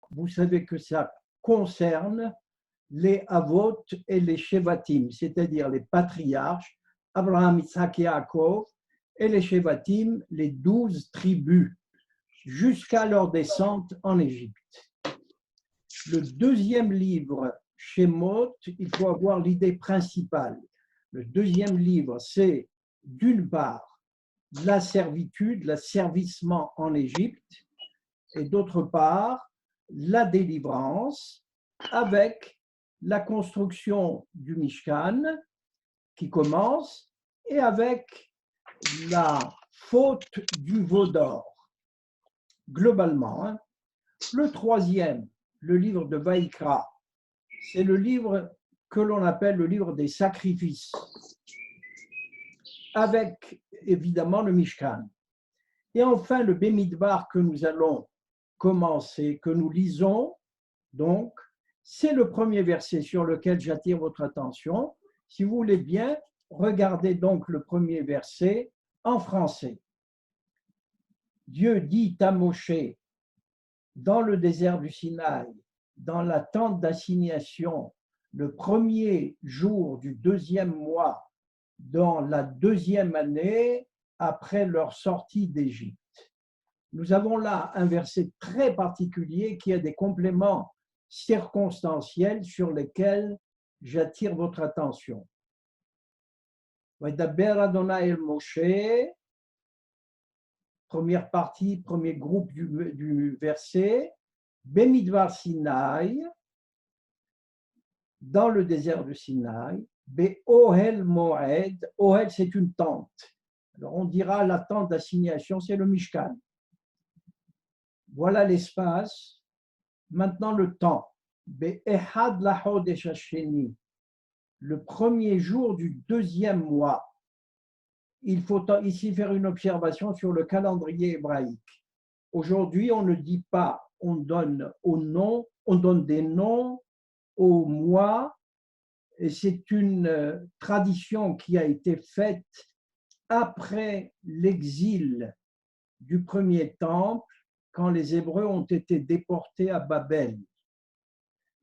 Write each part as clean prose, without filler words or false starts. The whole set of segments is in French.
vous savez que ça concerne les Avot et les Shevatim, c'est-à-dire les patriarches, Abraham, Isaac et Yaakov, et les Shevatim, les 12 tribus, jusqu'à leur descente en Égypte. Le deuxième livre, Shemot, il faut avoir l'idée principale. Le deuxième livre, c'est d'une part la servitude, l'asservissement en Égypte, et d'autre part la délivrance avec la construction du Mishkan qui commence et avec la faute du veau d'or, globalement. Le troisième, le livre de Vaïkra, c'est le livre que l'on appelle le livre des sacrifices, avec évidemment le Mishkan. Et enfin, le Bemidbar que nous allons commencer, que nous lisons, donc, c'est le premier verset sur lequel j'attire votre attention. Si vous voulez bien, regardez donc le premier verset en français. Dieu dit à Moshe, dans le désert du Sinaï, dans la tente d'assignation, le premier jour du deuxième mois, dans la deuxième année après leur sortie d'Égypte. Nous avons là un verset très particulier qui a des compléments circonstanciels sur lesquels j'attire votre attention. Vaidaber Adonai el Moshe, première partie, premier groupe du verset, Bemidbar Sinaï, dans le désert de Sinaï, Be-Ohel Moed, Ohel c'est une tente. Alors on dira la tente d'assignation, c'est le Mishkan. Voilà l'espace. Maintenant le temps. Be-Ehad Lahodesh Hasheni, le premier jour du deuxième mois. Il faut ici faire une observation sur le calendrier hébraïque. Aujourd'hui, on ne dit pas, on donne des noms aux mois, et c'est une tradition qui a été faite après l'exil du premier temple, quand les Hébreux ont été déportés à Babel.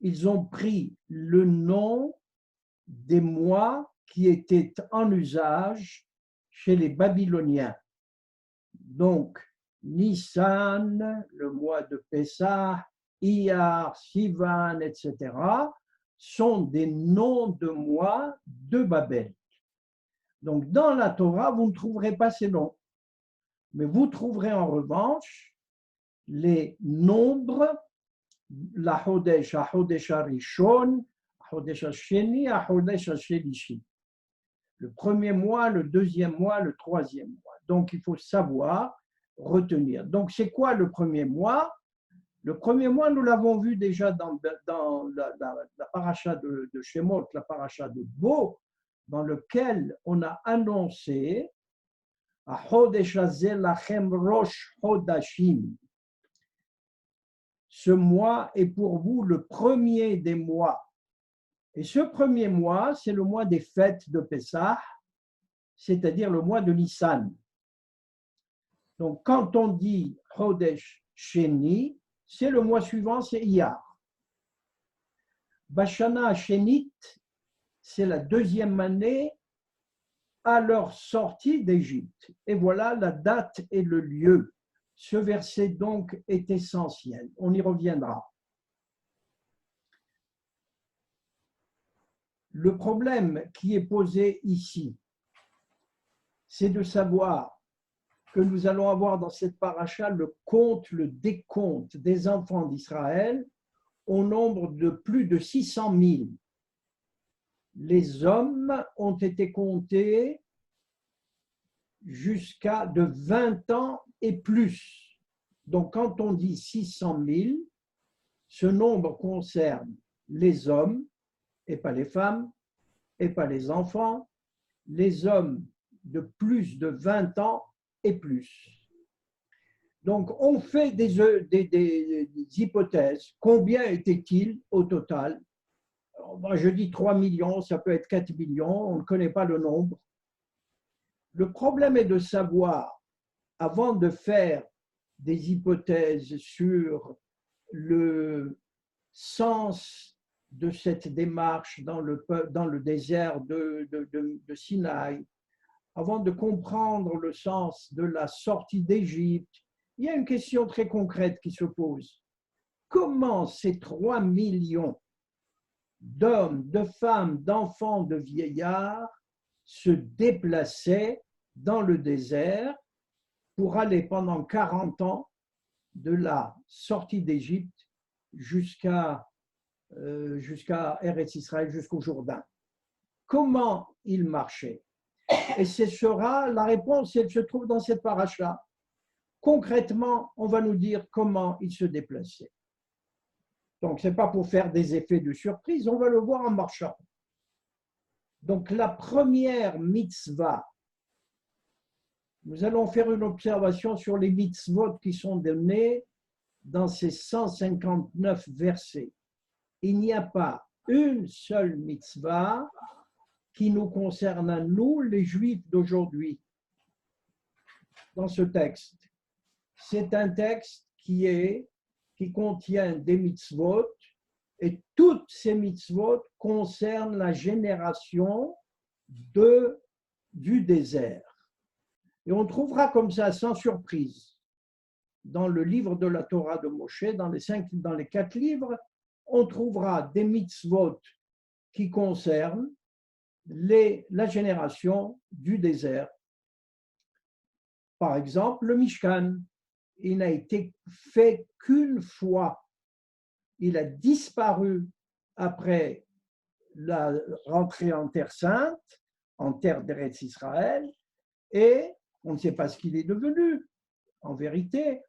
Ils ont pris le nom des mois qui étaient en usage chez les Babyloniens. Donc, Nissan, le mois de Pessah, Iyar, Sivan, etc., sont des noms de mois de Babel. Donc, dans la Torah, vous ne trouverez pas ces noms, mais vous trouverez en revanche les nombres, la Hodesh, la Hodesh Rishon, la Hodesh Sheni, la Hodesh Shelishi. Le premier mois, le deuxième mois, le troisième mois. Donc, il faut savoir retenir. Donc, c'est quoi le premier mois? Le premier mois, nous l'avons vu déjà dans la paracha de Shemot, la paracha de Bo, dans lequel on a annoncé ce mois est pour vous le premier des mois. Et ce premier mois, c'est le mois des fêtes de Pessah, c'est-à-dire le mois de Nissan. Donc, quand on dit Chodesh Sheni, c'est le mois suivant, c'est Iyar. Bashana Shenit, c'est la deuxième année à leur sortie d'Égypte. Et voilà la date et le lieu. Ce verset donc est essentiel. On y reviendra. Le problème qui est posé ici, c'est de savoir que nous allons avoir dans cette paracha le décompte des enfants d'Israël au nombre de plus de 600 000. Les hommes ont été comptés jusqu'à de 20 ans et plus. Donc, quand on dit 600 000, ce nombre concerne les hommes et pas les femmes et pas les enfants, les hommes de plus de 20 ans et plus. Donc, on fait des hypothèses. Combien était-il au total? Alors, je dis 3 millions, ça peut être 4 millions, on ne connaît pas le nombre. Le problème est de savoir, avant de faire des hypothèses sur le sens de cette démarche dans le désert de Sinaï, avant de comprendre le sens de la sortie d'Égypte, il y a une question très concrète qui se pose. Comment ces 3 millions d'hommes, de femmes, d'enfants, de vieillards se déplaçaient dans le désert pour aller pendant 40 ans de la sortie d'Égypte jusqu'à Eretz Israël, jusqu'au Jourdain? Comment ils marchaient? Et ce sera la réponse, elle se trouve dans cette paracha. Concrètement, on va nous dire comment ils se déplaçaient. Donc, ce n'est pas pour faire des effets de surprise, on va le voir en marchant. Donc, la première mitzvah, nous allons faire une observation sur les mitzvot qui sont donnés dans ces 159 versets. Il n'y a pas une seule mitzvah qui nous concerne à nous, les Juifs d'aujourd'hui, dans ce texte. C'est un texte qui contient des mitzvot, et toutes ces mitzvot concernent la génération du désert. Et on trouvera comme ça, sans surprise, dans le livre de la Torah de Moshe, dans les 4 livres, on trouvera des mitzvot qui concernent la génération du désert. Par exemple, le Mishkan, il n'a été fait qu'une fois. Il a disparu après la rentrée en Terre Sainte, en terre d'Eretz Israël, et on ne sait pas ce qu'il est devenu, en vérité,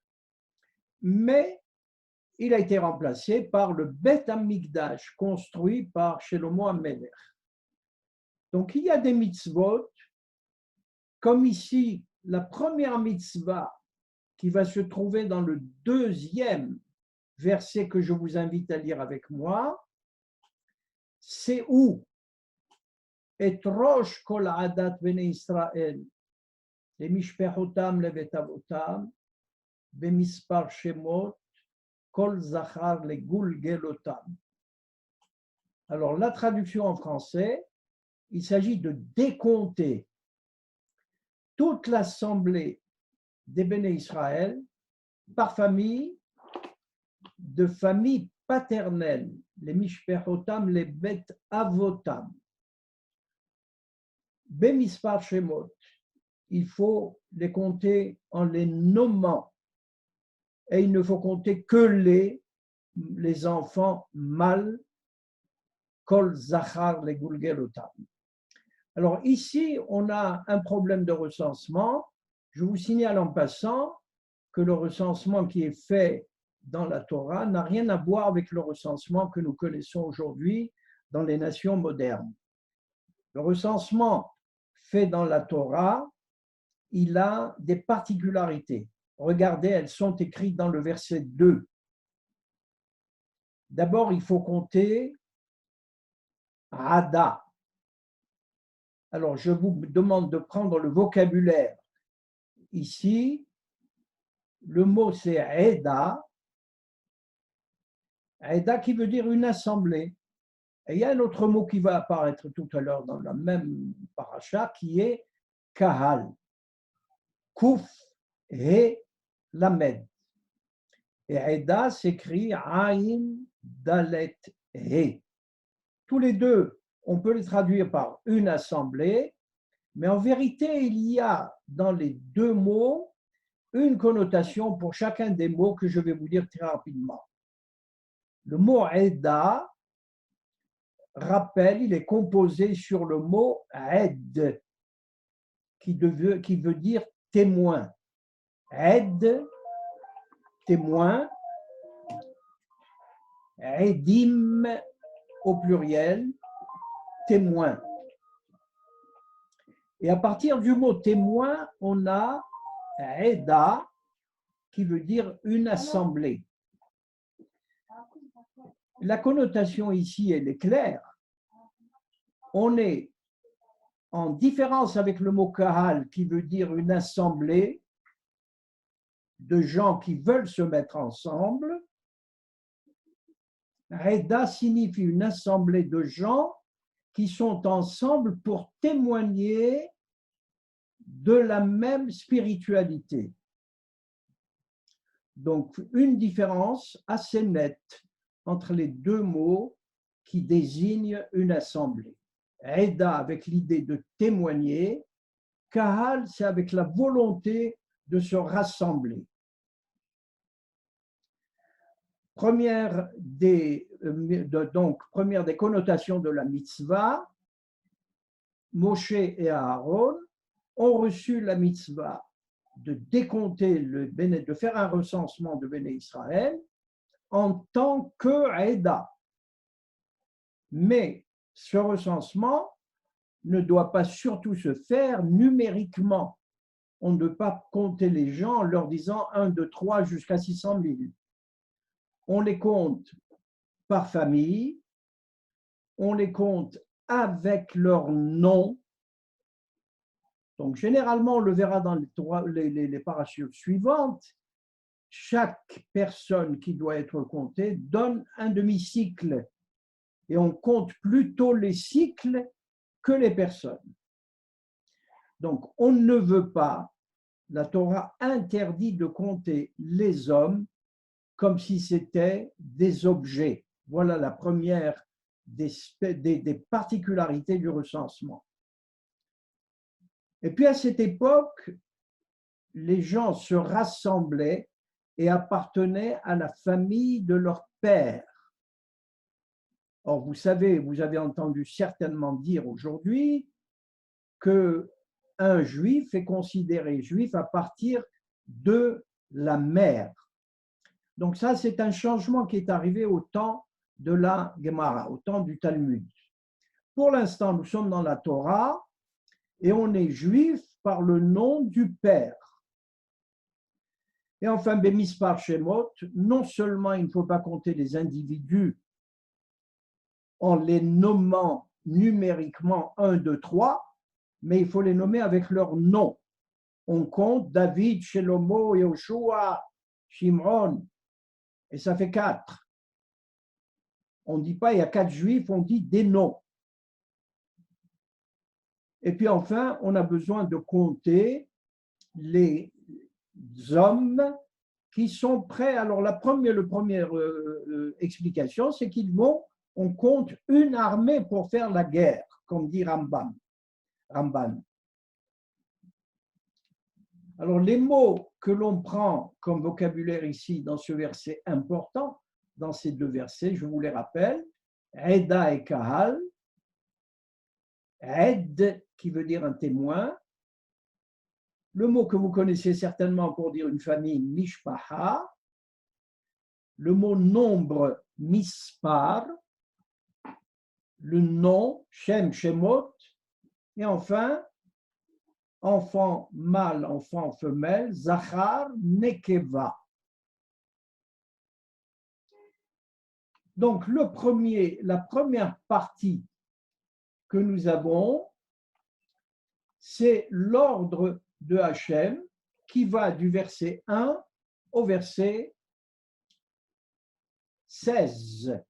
mais il a été remplacé par le Beth Amikdash, construit par Shlomo HaMelech. Donc, il y a des mitzvot, comme ici, la première mitzvah qui va se trouver dans le 2e verset que je vous invite à lire avec moi, c'est où Et rosh kol adat bnei Israël, les mishpechotam levet avotam, bemispar shemot, kol zachar le gulgelotam. Alors, la traduction en français, il s'agit de décompter toute l'assemblée des Béné Israël par famille, de famille paternelle, les Mishpechotam, les Bet Avotam. Bemispar Shemot, il faut les compter en les nommant. Et il ne faut compter que les enfants mâles, Kol Zachar, les Gulgelotam. Alors ici, on a un problème de recensement. Je vous signale en passant que le recensement qui est fait dans la Torah n'a rien à voir avec le recensement que nous connaissons aujourd'hui dans les nations modernes. Le recensement fait dans la Torah, il a des particularités. Regardez, elles sont écrites dans le verset 2. D'abord, il faut compter Ada. Alors, je vous demande de prendre le vocabulaire. Ici, le mot c'est Eda. Eda qui veut dire une assemblée. Et il y a un autre mot qui va apparaître tout à l'heure dans la même paracha qui est Kahal. Kouf, He, Lamed. Et Eda s'écrit Aïn, Dalet, He. Tous les deux, on peut les traduire par une assemblée, mais en vérité, il y a dans les 2 mots une connotation pour chacun des mots que je vais vous dire très rapidement. Le mot Eda rappelle, il est composé sur le mot Ed, qui veut dire témoin. Ed, témoin. Edim, au pluriel, témoin. Et à partir du mot témoin, on a Eda, qui veut dire une assemblée. La connotation ici, elle est claire. On est en différence avec le mot kahal, qui veut dire une assemblée de gens qui veulent se mettre ensemble. Reda signifie une assemblée de gens qui sont ensemble pour témoigner de la même spiritualité. Donc, une différence assez nette entre les deux mots qui désignent une assemblée. Reda avec l'idée de témoigner, Kahal, c'est avec la volonté de se rassembler. Première des connotations de la mitzvah, Moshe et Aaron ont reçu la mitzvah de décompter de faire un recensement de Béné Israël en tant que Aïda. Mais ce recensement ne doit pas surtout se faire numériquement. On ne peut pas compter les gens en leur disant 1, 2, 3 jusqu'à 600 000. On les compte par famille, on les compte avec leur nom. Donc, généralement, on le verra dans les parachutes suivantes. Chaque personne qui doit être comptée donne un demi-cycle. Et on compte plutôt les cycles que les personnes. Donc, on ne veut pas, la Torah interdit de compter les hommes comme si c'était des objets. Voilà la première des particularités du recensement. Et puis à cette époque, les gens se rassemblaient et appartenaient à la famille de leur père. Or, vous savez, vous avez entendu certainement dire aujourd'hui qu'un juif est considéré juif à partir de la mère. Donc ça, c'est un changement qui est arrivé au temps de la Gemara, au temps du Talmud. Pour l'instant, nous sommes dans la Torah et on est juif par le nom du père. Et enfin, Bemispar Shemot, non seulement il ne faut pas compter les individus en les nommant numériquement 1, 2, 3, mais il faut les nommer avec leur nom. On compte David, Shelomo, Yehoshua, Shimron, et ça fait 4. On ne dit pas il y a 4 juifs, on dit des noms. Et puis enfin, on a besoin de compter les hommes qui sont prêts. Alors la première explication, c'est on compte une armée pour faire la guerre, comme dit Ramban. Alors les mots que l'on prend comme vocabulaire ici dans ce verset important, dans ces deux versets, je vous les rappelle, Eda et Kahal, Ed qui veut dire un témoin, le mot que vous connaissez certainement pour dire une famille, Mishpaha, le mot nombre, Mispar, le nom, Shem, Shemot, et enfin, enfant mâle, enfant femelle, Zachar, Nekeva. Donc, la première partie que nous avons, c'est l'ordre de Hachem qui va du verset 1 au verset 16.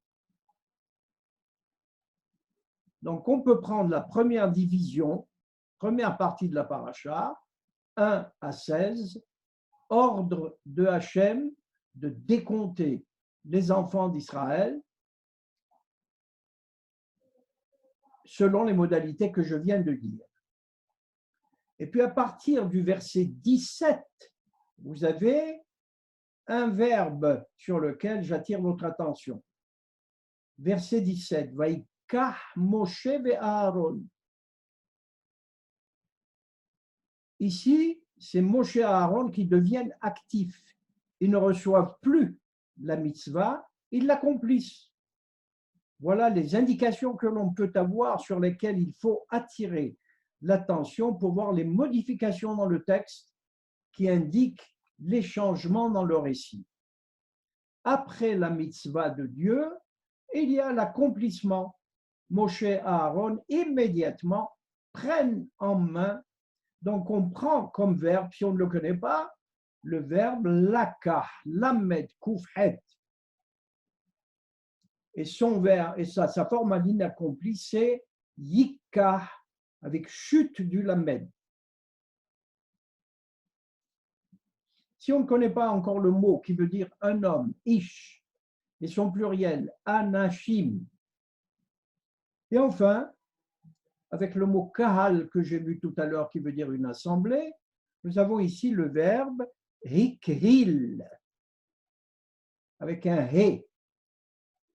Donc, on peut prendre la première division, première partie de la paracha, 1 à 16, ordre de Hachem de décompter les enfants d'Israël selon les modalités que je viens de dire. Et puis à partir du verset 17, vous avez un verbe sur lequel j'attire votre attention. Verset 17, Vaikach Moshe ve'Aaron. Ici, c'est Moshe et Aaron qui deviennent actifs. Ils ne reçoivent plus la mitzvah, ils l'accomplissent. Voilà les indications que l'on peut avoir sur lesquelles il faut attirer l'attention pour voir les modifications dans le texte qui indiquent les changements dans le récit. Après la mitzvah de Dieu, il y a l'accomplissement. Moshe et Aaron immédiatement prennent en main. Donc on prend comme verbe, si on ne le connaît pas, le verbe lakah, lamed, koufhet. Et son verbe, et sa forme à l'inaccompli, c'est yikah, avec chute du lamed. Si on ne connaît pas encore le mot qui veut dire un homme, ish, et son pluriel, anashim, et enfin, avec le mot kahal que j'ai vu tout à l'heure qui veut dire une assemblée, nous avons ici le verbe hikhil, avec un he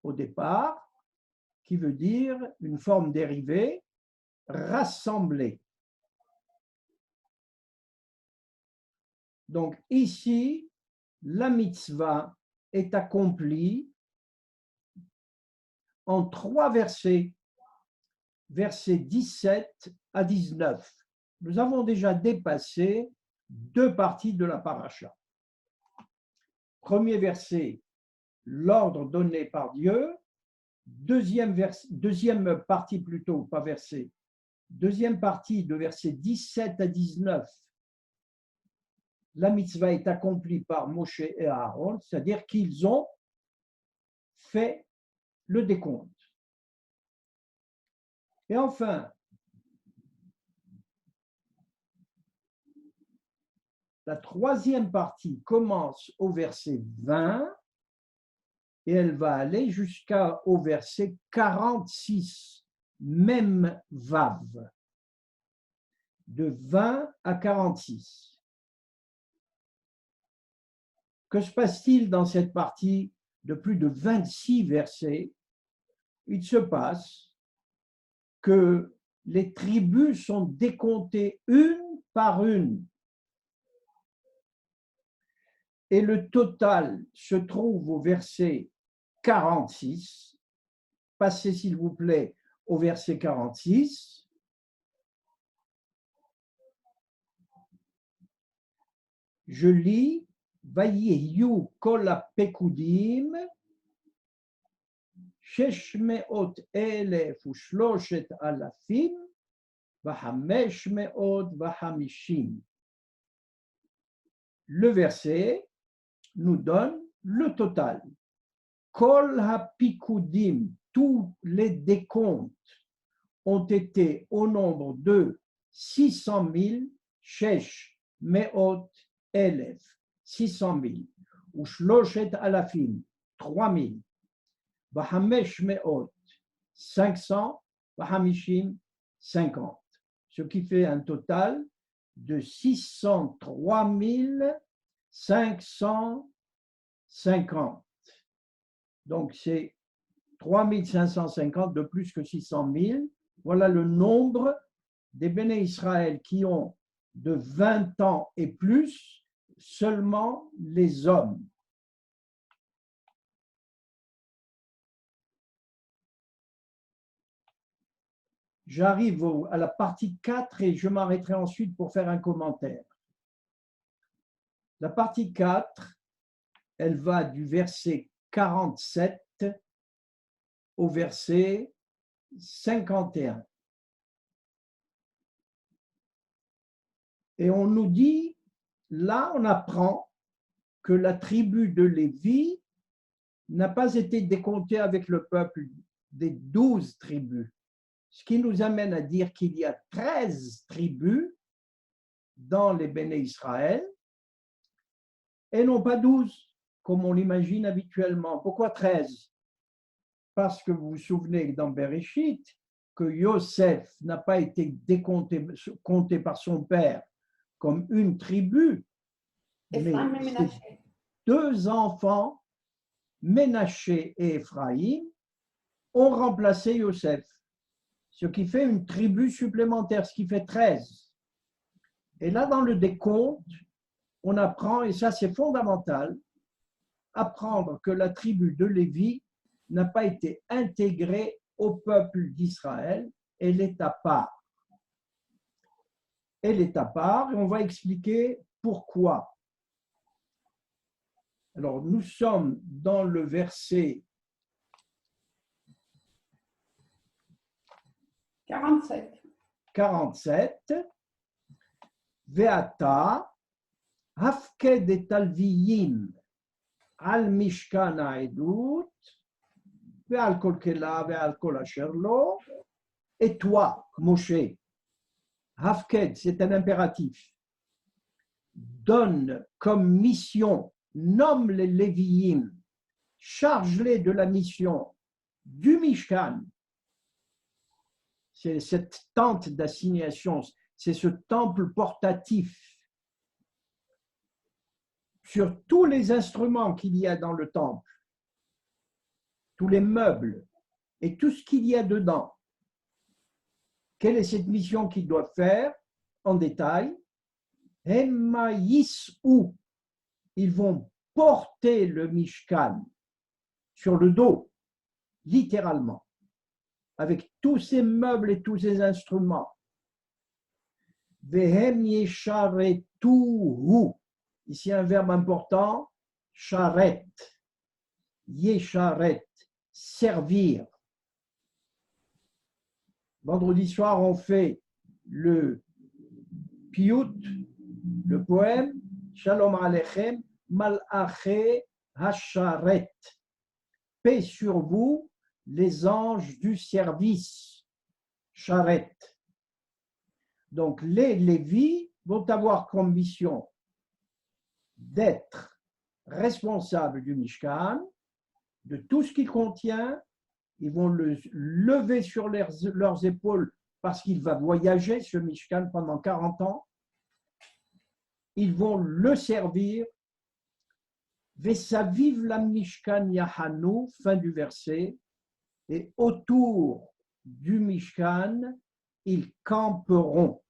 au départ, qui veut dire une forme dérivée, rassembler. Donc ici, la mitzvah est accomplie en 3 versets, versets 17 à 19. Nous avons déjà dépassé 2 parties de la paracha. Premier verset, l'ordre donné par Dieu. Deuxième partie plutôt, pas verset. Deuxième partie de versets 17 à 19. La mitzvah est accomplie par Moshe et Aaron, c'est-à-dire qu'ils ont fait le décompte. Et enfin, la troisième partie commence au verset 20 et elle va aller jusqu'au verset 46, même vav, de 20 à 46. Que se passe-t-il dans cette partie de plus de 26 versets? Il se passe que les tribus sont décomptées une par une. Et le total se trouve au verset 46. Passez s'il vous plaît au verset 46. Je lis Vayiyu kol hapekudim shesh meot elef ushloshet alafim vahamesh meot vahamishim. Le verset nous donne le total. Kol hapikudim, tous les décomptes ont été au nombre de 600 000, shesh meot elef, 600 000, ou shloshet alafim, 3 000, vahamesh meot, 500, vahamishim, 50, ce qui fait un total de 603 550. Donc, c'est 3550 de plus que 600 000. Voilà le nombre des béné Israël qui ont de 20 ans et plus, seulement les hommes. J'arrive à la partie 4 et je m'arrêterai ensuite pour faire un commentaire. La partie 4, elle va du verset 47 au verset 51. Et on nous dit, là on apprend que la tribu de Lévi n'a pas été décomptée avec le peuple des 12 tribus, ce qui nous amène à dire qu'il y a 13 tribus dans les béné Israël et non pas 12, comme on l'imagine habituellement. Pourquoi 13? Parce que vous vous souvenez dans Bereshit que Yosef n'a pas été compté par son père comme une tribu, mais ses 2 enfants, Ménaché et Éphraïm, ont remplacé Yosef, ce qui fait une tribu supplémentaire, ce qui fait 13. Et là, dans le décompte, on apprend, et ça c'est fondamental, apprendre que la tribu de Lévi n'a pas été intégrée au peuple d'Israël, elle est à part. Elle est à part, et on va expliquer pourquoi. Alors, nous sommes dans le verset 47. Ve'ata hafked et alviyim al mishkan ha'edut ve'al kol kela ve'al kol asher lo. Et toi, Moshe, Hafked, c'est un impératif, donne comme mission, nomme les Lévi'im, charge-les de la mission du Mishkan. C'est cette tente d'assignation, c'est ce temple portatif sur tous les instruments qu'il y a dans le temple, tous les meubles et tout ce qu'il y a dedans. Quelle est cette mission qu'ils doivent faire en détail? Hemma yis'u, ils vont porter le Mishkan sur le dos, littéralement, avec tous ces meubles et tous ces instruments. Vehem yesharetuhu, ici un verbe important, sharet, yesharet, servir. Vendredi soir, on fait le piyut, le poème, Shalom Aleichem, Malaché Hasharet. Paix sur vous, les anges du service, Sharet. Donc, les Lévis vont avoir comme mission d'être responsables du Mishkan, de tout ce qu'il contient. Ils vont le lever sur leurs épaules parce qu'il va voyager, ce Mishkan, pendant 40 ans. Ils vont le servir. Vesaviv la Mishkan Yahanu, fin du verset. Et autour du Mishkan, ils camperont.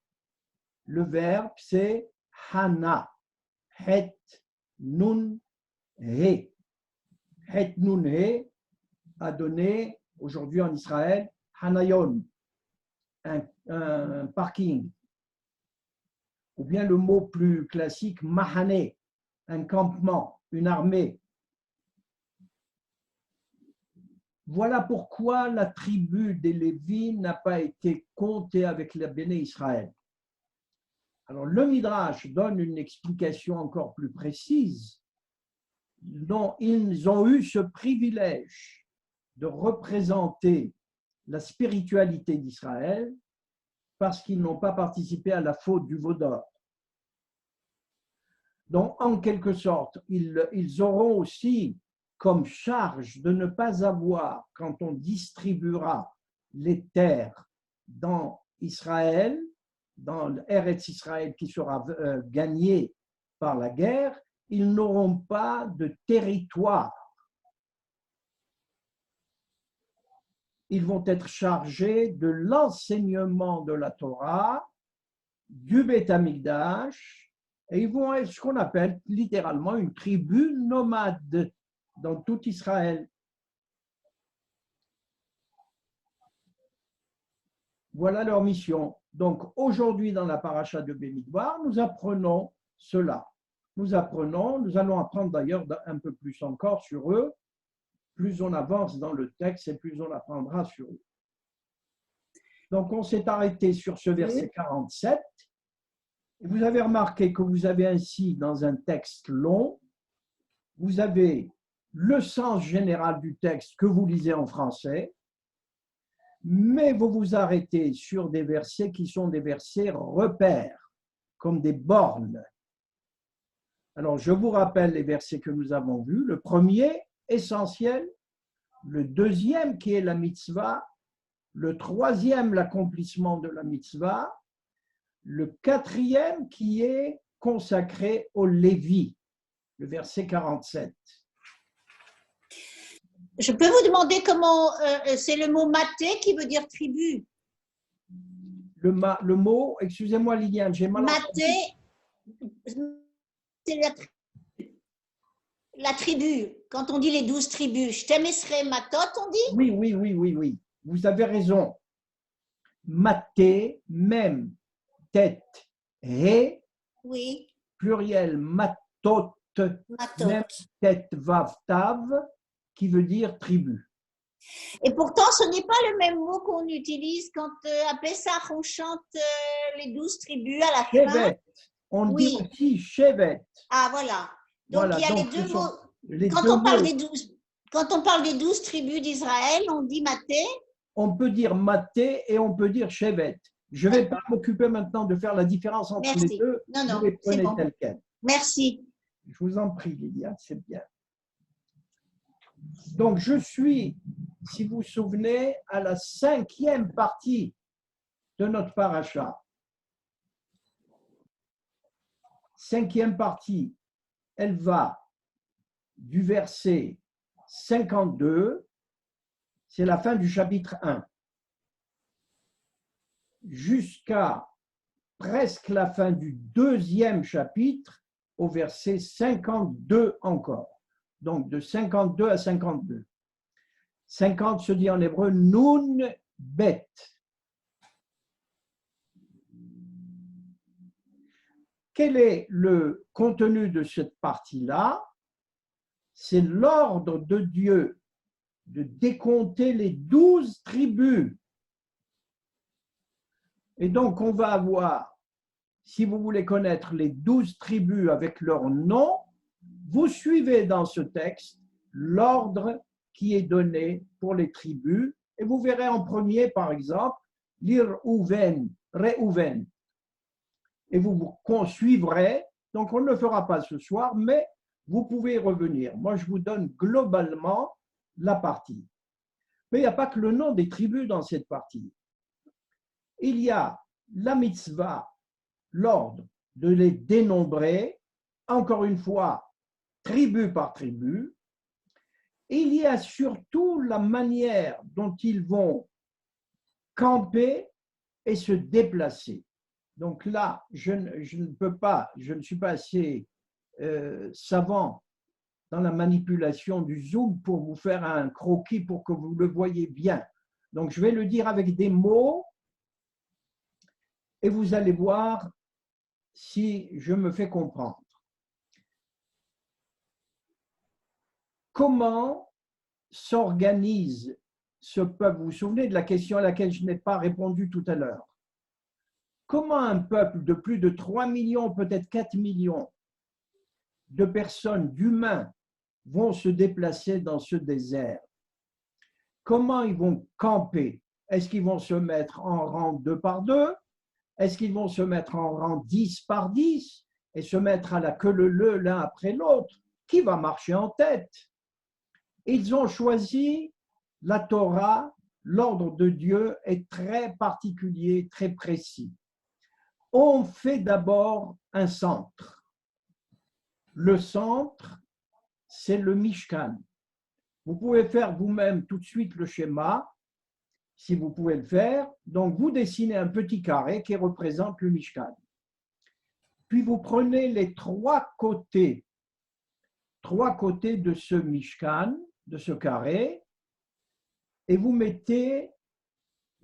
Le verbe, c'est Hana. Het Nun He. Het Nun He a donné aujourd'hui en Israël Hanayon, un parking, ou bien le mot plus classique Mahane, un campement, une armée. Voilà pourquoi la tribu des Lévi n'a pas été comptée avec la Béné Israël. Alors le Midrash donne une explication encore plus précise, dont ils ont eu ce privilège de représenter la spiritualité d'Israël parce qu'ils n'ont pas participé à la faute du veau d'or. Donc, en quelque sorte, ils auront aussi comme charge de ne pas avoir, quand on distribuera les terres dans Israël, dans l'Eretz Israël qui sera gagné par la guerre, ils n'auront pas de territoire. Ils vont être chargés de l'enseignement de la Torah, du Beth Amikdash, et ils vont être ce qu'on appelle littéralement une tribu nomade dans tout Israël. Voilà leur mission. Donc aujourd'hui dans la paracha de Bemidbar, nous apprenons cela. Nous allons apprendre d'ailleurs un peu plus encore sur eux. Plus on avance dans le texte et plus on apprendra sur eux. Donc on s'est arrêté sur ce verset 47. Et vous avez remarqué que vous avez ainsi, dans un texte long, vous avez le sens général du texte que vous lisez en français, mais vous vous arrêtez sur des versets qui sont des versets repères, comme des bornes. Alors, je vous rappelle les versets que nous avons vus. Le premier, essentiel. Le deuxième, qui est la mitzvah. Le troisième, l'accomplissement de la mitzvah. Le quatrième, qui est consacré au Lévi, le verset 47. Je peux vous demander comment c'est le mot maté qui veut dire tribu. Le mot, excusez-moi Liliane, j'ai mal entendu. Maté, c'est la tribu. Quand on dit les 12 tribus, Shtem Esrei Matot, on dit? Oui. Vous avez raison. Maté, même, tête, et, oui. Pluriel, matot, même, tête, vav, tav, qui veut dire tribu. Et pourtant, ce n'est pas le même mot qu'on utilise quand à Pessah, on chante les 12 tribus à la fin. On dit aussi Shevet. Ah, voilà. Donc, il y a les deux mots. Quand on parle des 12 Quand on parle des 12 tribus d'Israël, on dit Maté. On peut dire Maté et on peut dire Shevet. Je ne vais pas m'occuper maintenant de faire la différence entre les deux. Non, vous non, les c'est prenez bon. telles quelles. Merci. Je vous en prie, Liliane, c'est bien. Donc, je suis, si vous vous souvenez, à la 5e partie de notre paracha. 5e partie, elle va du verset 52, c'est la fin du chapitre 1, jusqu'à presque la fin du 2e chapitre, au verset 52 encore. Donc, de 52 à 52. 50 se dit en hébreu Nun Bet. Quel est le contenu de cette partie-là? C'est l'ordre de Dieu de décompter les 12 tribus. Et donc, on va avoir, si vous voulez connaître les 12 tribus avec leur nom, vous suivez dans ce texte l'ordre qui est donné pour les tribus. Et vous verrez en premier, par exemple, l'Ir'ouven, Réhouven. Et vous suivrez, donc on ne le fera pas ce soir, mais vous pouvez y revenir. Moi, je vous donne globalement la partie. Mais il n'y a pas que le nom des tribus dans cette partie. Il y a la mitzvah, l'ordre de les dénombrer, encore une fois, tribu par tribu. Il y a surtout la manière dont ils vont camper et se déplacer. Donc là, je ne peux pas, je ne suis pas assez savant dans la manipulation du zoom pour vous faire un croquis pour que vous le voyez bien. Donc je vais le dire avec des mots et vous allez voir si je me fais comprendre. Comment s'organise ce peuple? Vous vous souvenez de la question à laquelle je n'ai pas répondu tout à l'heure. Comment un peuple de plus de 3 millions, peut-être 4 millions de personnes, d'humains, vont se déplacer dans ce désert? Comment ils vont camper? Est-ce qu'ils vont se mettre en rang 2 par 2? Est-ce qu'ils vont se mettre en rang 10 par 10 et se mettre à la queue leu l'un après l'autre? Qui va marcher en tête? Ils ont choisi la Torah, l'ordre de Dieu est très particulier, très précis. On fait d'abord un centre. Le centre, c'est le Mishkan. Vous pouvez faire vous-même tout de suite le schéma, si vous pouvez le faire. Donc, vous dessinez un petit carré qui représente le Mishkan. Puis, vous prenez les trois côtés de ce Mishkan, de ce carré, et vous mettez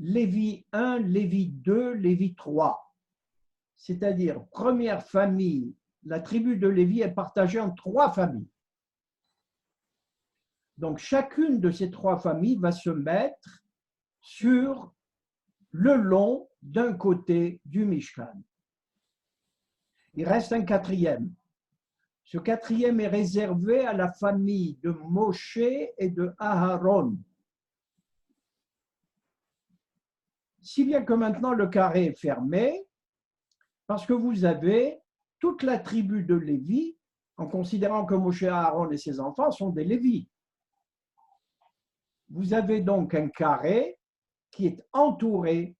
Lévi 1, Lévi 2, Lévi 3. C'est-à-dire, première famille, la tribu de Lévi est partagée en 3 familles. Donc, chacune de ces 3 familles va se mettre sur le long d'un côté du Mishkan. Il reste un 4e. Ce 4e est réservé à la famille de Moshe et de Aharon. Si bien que maintenant le carré est fermé, parce que vous avez toute la tribu de Lévi, en considérant que Moshe, Aaron et ses enfants sont des Lévis. Vous avez donc un carré qui est entouré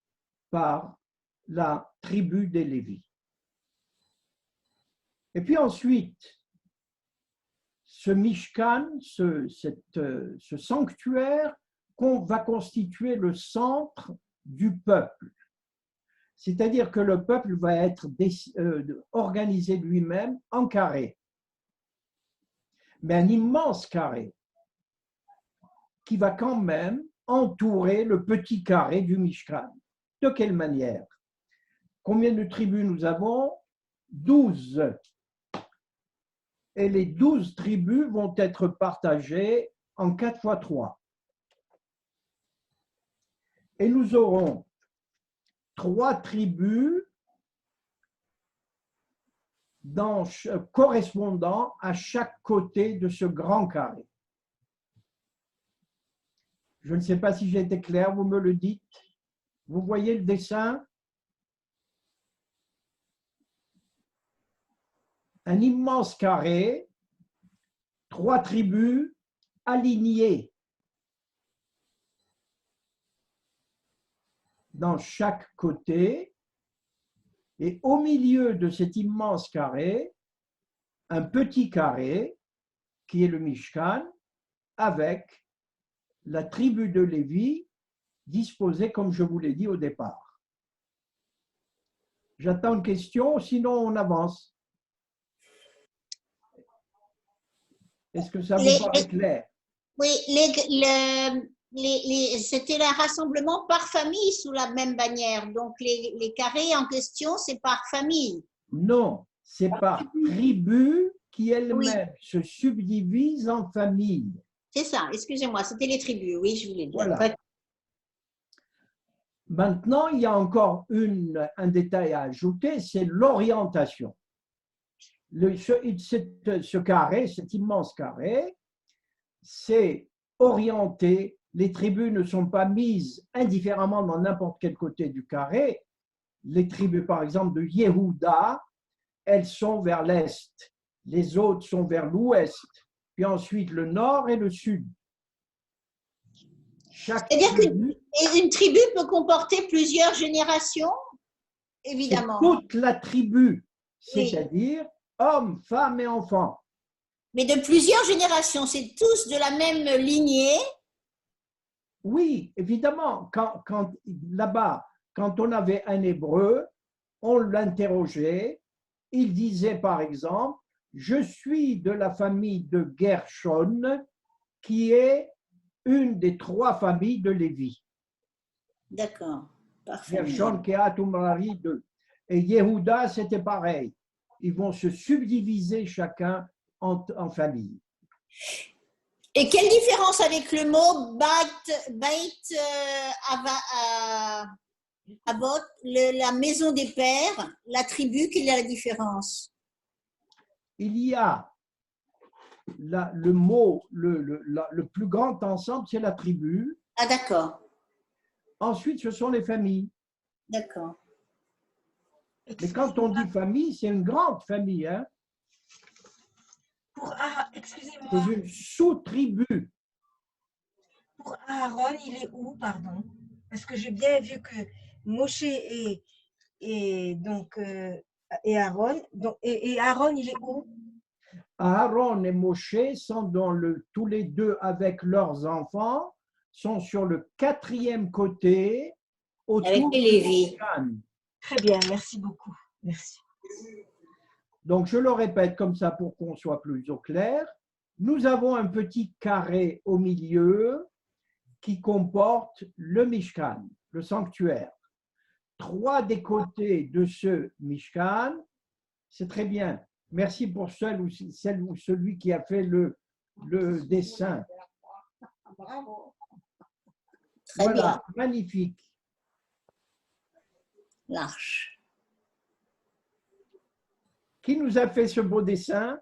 par la tribu des Lévis. Et puis ensuite, ce Mishkan, ce sanctuaire, va constituer le centre du peuple. C'est-à-dire que le peuple va être organisé lui-même en carré. Mais un immense carré qui va quand même entourer le petit carré du Mishkan. De quelle manière? Combien de tribus nous avons? 12. Et les 12 tribus vont être partagées en 4 fois 3. Et nous aurons 3 tribus correspondant à chaque côté de ce grand carré. Je ne sais pas si j'ai été clair, vous me le dites. Vous voyez le dessin? Un immense carré, 3 tribus alignées dans chaque côté, et au milieu de cet immense carré, un petit carré qui est le Mishkan, avec la tribu de Lévi disposée comme je vous l'ai dit au départ. J'attends une question, sinon on avance. Est-ce que ça vous paraît clair? Oui, c'était un rassemblement par famille sous la même bannière. Donc, les carrés en question, c'est par famille. Non, c'est par tribu qui Oui, elle-même se subdivise en familles. c'est ça, excusez-moi, c'était les tribus, oui, je voulais dire. Voilà. Maintenant, il y a encore un détail à ajouter, c'est l'orientation. Ce carré, cet immense carré, c'est orienté. Les tribus ne sont pas mises indifféremment dans n'importe quel côté du carré. Les tribus, par exemple, de Yehuda, elles sont vers l'est. Les autres sont vers l'ouest. Puis ensuite le nord et le sud. C'est-à-dire qu'une tribu peut comporter plusieurs générations, évidemment. Toute la tribu, c'est-à-dire hommes, femmes et enfants. Mais de plusieurs générations, c'est tous de la même lignée. Oui, évidemment. Là-bas, quand on avait un Hébreu, on l'interrogeait. Il disait par exemple, je suis de la famille de Gershon, qui est une des 3 familles de Lévi. D'accord. Parfait. Gershon, Kehat, Umrari, 2. Et Yehuda, c'était pareil. Ils vont se subdiviser chacun en familles. Et quelle différence avec le mot Abot, la maison des pères, la tribu, quelle est la différence? Il y a le mot, le plus grand ensemble, c'est la tribu. Ah, d'accord. Ensuite, ce sont les familles. D'accord. Mais quand on dit famille, c'est une grande famille. Hein? Excusez-moi. C'est une sous-tribu. Pour Aaron, il est où, pardon? Parce que j'ai bien vu que Moshe et Aaron. Et Aaron, il est où? Aaron et Moshe sont tous les deux avec leurs enfants, sont sur le 4e côté, autour avec les Lévi. Très bien, merci beaucoup. Merci. Donc, je le répète comme ça pour qu'on soit plus au clair. Nous avons un petit carré au milieu qui comporte le Mishkan, le sanctuaire. 3 des côtés de ce Mishkan, c'est très bien. Merci pour celle ou celui qui a fait le dessin. Bravo. Voilà, magnifique. L'arche. Qui nous a fait ce beau dessin?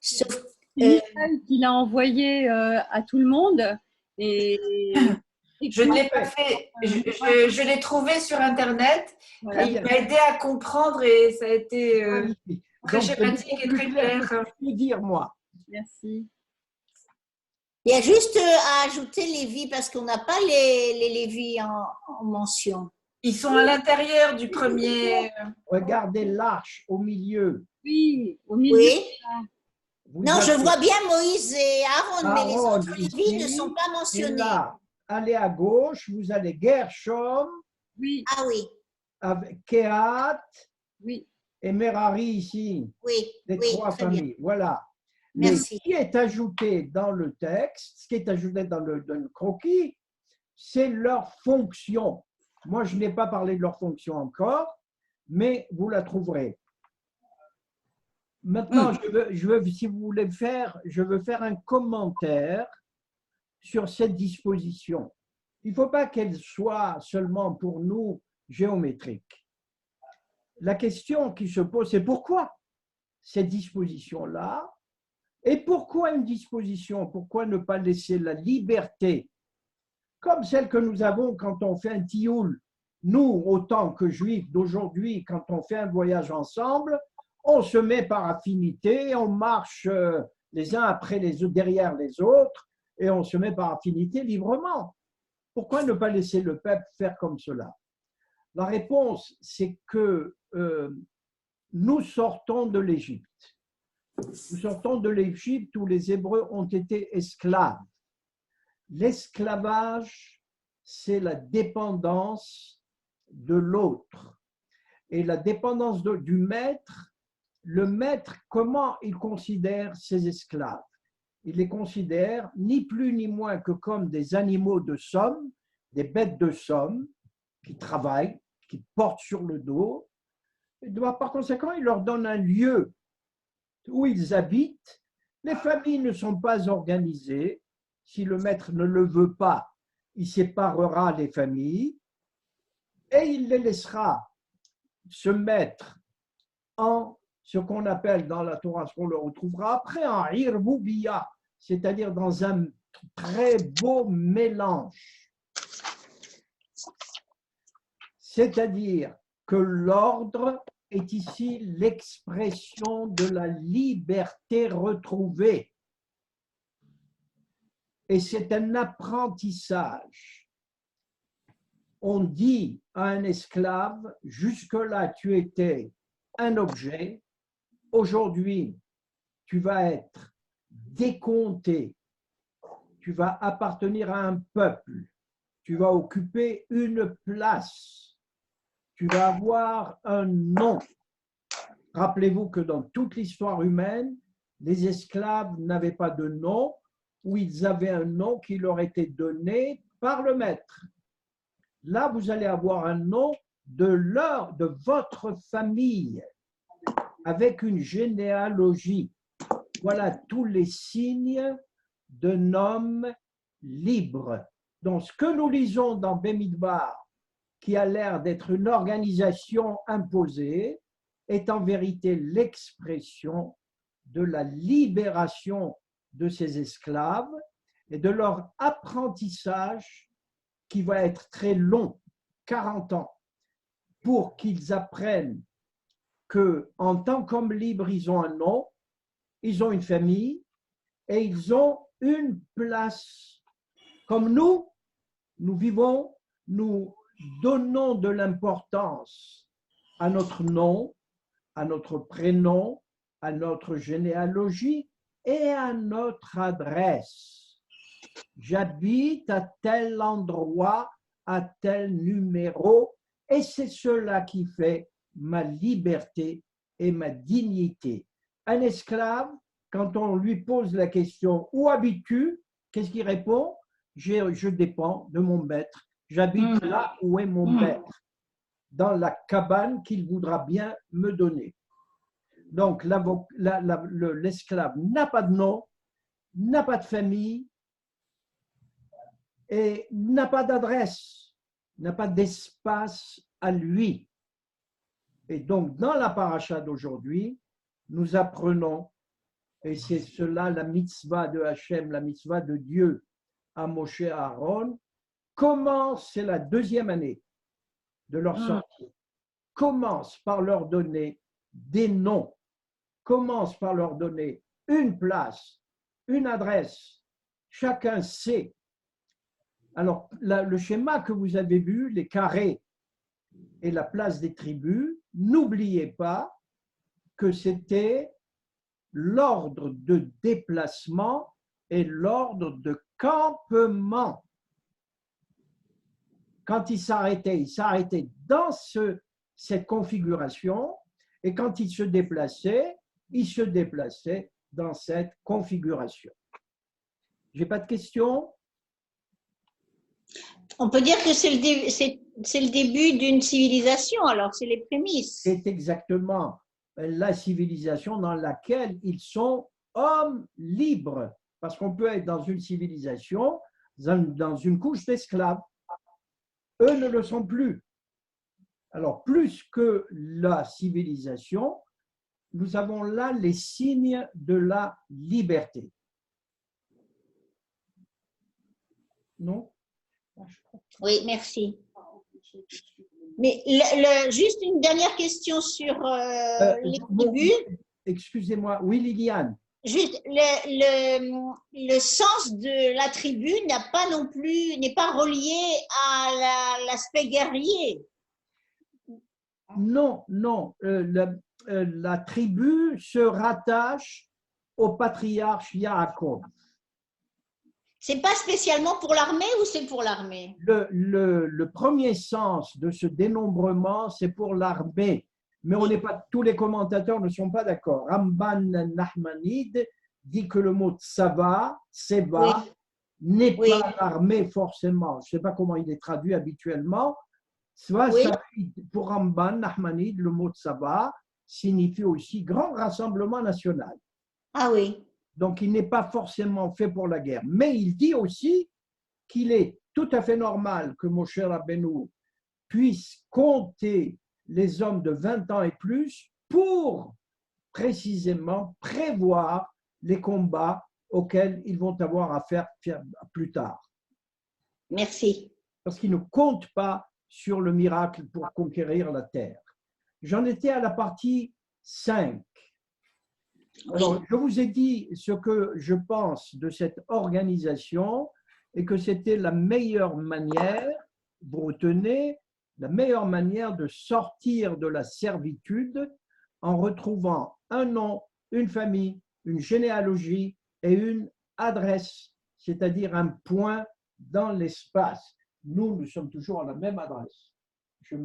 Qu'il a envoyé à tout le monde. Et je ne l'ai pas fait. Je l'ai trouvé sur Internet. Voilà. Il m'a aidé à comprendre et ça a été très schématique et très clair. Je peux dire, moi. Merci. Il y a juste à ajouter Lévi parce qu'on n'a pas les Lévi en mention. Ils sont à l'intérieur du premier. Regardez l'arche au milieu. Oui, au milieu. Oui. Non, je vois bien Moïse et Aaron, mais les autres Lévi ne sont pas mentionnés. Là, allez à gauche, vous allez Gershom. Oui. Ah oui. Avec Kehat. Oui. Et Merari ici. Oui. Les 3 familles. Bien. Voilà. Merci. Mais ce qui est ajouté dans le texte, ce qui est ajouté dans le croquis, c'est leur fonction. Moi, je n'ai pas parlé de leur fonction encore, mais vous la trouverez. Maintenant, je veux, si vous voulez je veux faire un commentaire sur cette disposition. Il ne faut pas qu'elle soit seulement pour nous géométrique. La question qui se pose, c'est pourquoi cette disposition-là Et pourquoi une disposition? Pourquoi ne pas laisser la liberté, comme celle que nous avons quand on fait un tioul? Nous, autant que juifs d'aujourd'hui, quand on fait un voyage ensemble, on se met par affinité, on marche les uns après les autres, derrière les autres, et on se met par affinité librement. Pourquoi ne pas laisser le peuple faire comme cela? La réponse, c'est que nous sortons de l'Égypte. Nous sortons de l'Égypte où les Hébreux ont été esclaves. L'esclavage, c'est la dépendance de l'autre. Et la dépendance du maître, le maître, comment il considère ses esclaves? Il les considère ni plus ni moins que comme des animaux de somme, des bêtes de somme, qui travaillent, qui portent sur le dos. Et par conséquent, il leur donne un lieu où ils habitent. Les familles ne sont pas organisées. Si le maître ne le veut pas, il séparera les familles et il les laissera se mettre en ce qu'on appelle dans la Torah, ce qu'on le retrouvera après, en Irboubiya, c'est-à-dire dans un très beau mélange. C'est-à-dire que l'ordre est ici l'expression de la liberté retrouvée. Et c'est un apprentissage. On dit à un esclave, jusque-là tu étais un objet, aujourd'hui tu vas être décompté, tu vas appartenir à un peuple, tu vas occuper une place, tu vas avoir un nom. Rappelez-vous que dans toute l'histoire humaine, les esclaves n'avaient pas de nom, ou ils avaient un nom qui leur était donné par le maître. Là, vous allez avoir un nom de votre famille, avec une généalogie. Voilà tous les signes d'un homme libre. Donc, ce que nous lisons dans Bemidbar, qui a l'air d'être une organisation imposée, est en vérité l'expression de la libération de ces esclaves et de leur apprentissage qui va être très long, 40 ans, pour qu'ils apprennent qu'en tant qu'hommes libres, ils ont un nom, ils ont une famille et ils ont une place. Comme nous vivons, nous donnons de l'importance à notre nom, à notre prénom, à notre généalogie et à notre adresse. J'habite à tel endroit, à tel numéro, et c'est cela qui fait ma liberté et ma dignité. Un esclave, quand on lui pose la question « Où habites-tu » qu'est-ce qu'il répond? Je dépends de mon maître. J'habite là où est mon maître, dans la cabane qu'il voudra bien me donner. Donc, l'esclave n'a pas de nom, n'a pas de famille et n'a pas d'adresse, n'a pas d'espace à lui. Et donc, dans la paracha d'aujourd'hui, nous apprenons, et c'est cela la mitzvah de Hachem, la mitzvah de Dieu à Moshe et Aaron, comment c'est la deuxième année de leur sortie, commence par leur donner des noms, commence par leur donner une place, une adresse, chacun sait. Alors, le schéma que vous avez vu, les carrés et la place des tribus, n'oubliez pas que c'était l'ordre de déplacement et l'ordre de campement. Quand il s'arrêtait dans cette configuration, et quand il se déplaçait dans cette configuration. J'ai pas de questions? On peut dire que c'est le début d'une civilisation, alors c'est les prémices. C'est exactement la civilisation dans laquelle ils sont hommes libres, parce qu'on peut être dans une civilisation, dans une couche d'esclaves. Eux ne le sont plus. Alors, plus que la civilisation, nous avons là les signes de la liberté. Non? Oui, merci. Mais juste une dernière question sur les tribus. Excusez-moi, oui, Liliane. Juste, le sens de la tribu n'est pas relié à l'aspect guerrier. Non, non. La tribu se rattache au patriarche Yaakov. C'est pas spécialement pour l'armée ou c'est pour l'armée? Le premier sens de ce dénombrement, c'est pour l'armée. Mais on n'est pas, tous les commentateurs ne sont pas d'accord. Ramban Nachmanide dit que le mot tsava, seva, n'est pas l'armée forcément. Je ne sais pas comment il est traduit habituellement. Pour Ramban Nachmanide, le mot tsava signifie aussi grand rassemblement national. Ah oui. Donc, il n'est pas forcément fait pour la guerre. Mais il dit aussi qu'il est tout à fait normal que Moshe Rabbeinu puisse compter les hommes de 20 ans et plus pour précisément prévoir les combats auxquels ils vont avoir à faire plus tard. Merci. Parce qu'ils ne comptent pas sur le miracle pour conquérir la terre. J'en étais à la partie 5. Alors, je vous ai dit ce que je pense de cette organisation et que c'était la meilleure manière, vous retenez, la meilleure manière de sortir de la servitude en retrouvant un nom, une famille, une généalogie et une adresse, c'est-à-dire un point dans l'espace. Nous sommes toujours à la même adresse. Je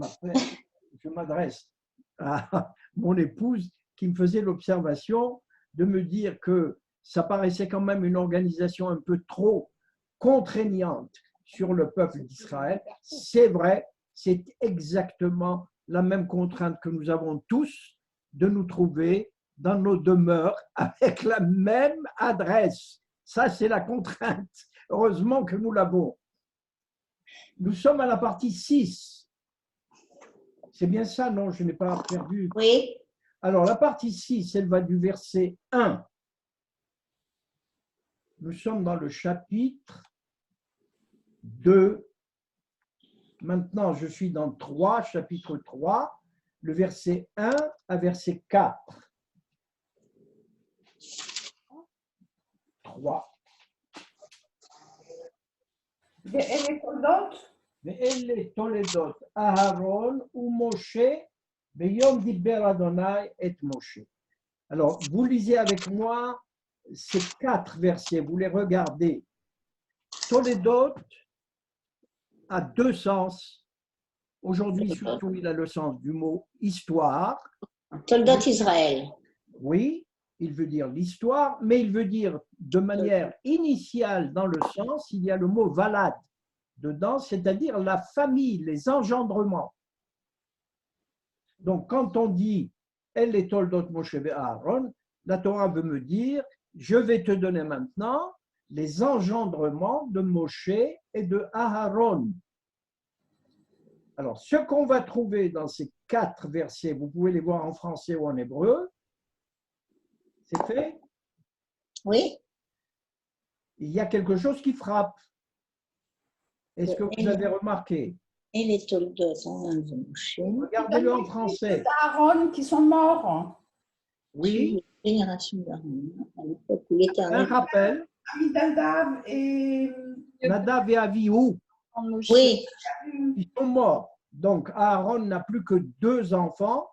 m'adresse à mon épouse qui me faisait l'observation de me dire que ça paraissait quand même une organisation un peu trop contraignante sur le peuple d'Israël. C'est vrai, c'est exactement la même contrainte que nous avons tous de nous trouver dans nos demeures avec la même adresse. Ça, c'est la contrainte. Heureusement que nous l'avons. Nous sommes à la partie 6. C'est bien ça, non? Je n'ai pas perdu. Oui. Alors, la partie 6, elle va du verset 1. Nous sommes dans le chapitre 2. Maintenant, je suis dans 3, chapitre 3, le verset 1 à verset 4. 3. ואלה תולדות אהרון ומשה ביום דיבר אדוני את משה. Alors, vous lisez avec moi ces 4 versets, vous les regardez. Toledot a 2 sens. Aujourd'hui, surtout, il a le sens du mot histoire. Toldot Israël. Oui, il veut dire l'histoire, mais il veut dire de manière initiale dans le sens, il y a le mot valad dedans, c'est-à-dire la famille, les engendrements. Donc, quand on dit Elle est Toldot Moshe et Aaron, la Torah veut me dire je vais te donner maintenant les engendrements de Moshe et de Aaron. Alors, ce qu'on va trouver dans ces 4 versets, vous pouvez les voir en français ou en hébreu. C'est fait? Oui. Il y a quelque chose qui frappe. Est-ce que vous avez remarqué? Et les Toldot de Moshe. Regardez-le en français. Aaron qui sont morts. Oui. Génération d'Aaron, à l'époque où l'Éternel. Un rappel. Nadab et Nadav et Avihu. Oui. Ils sont morts. Donc, Aaron n'a plus que 2 enfants.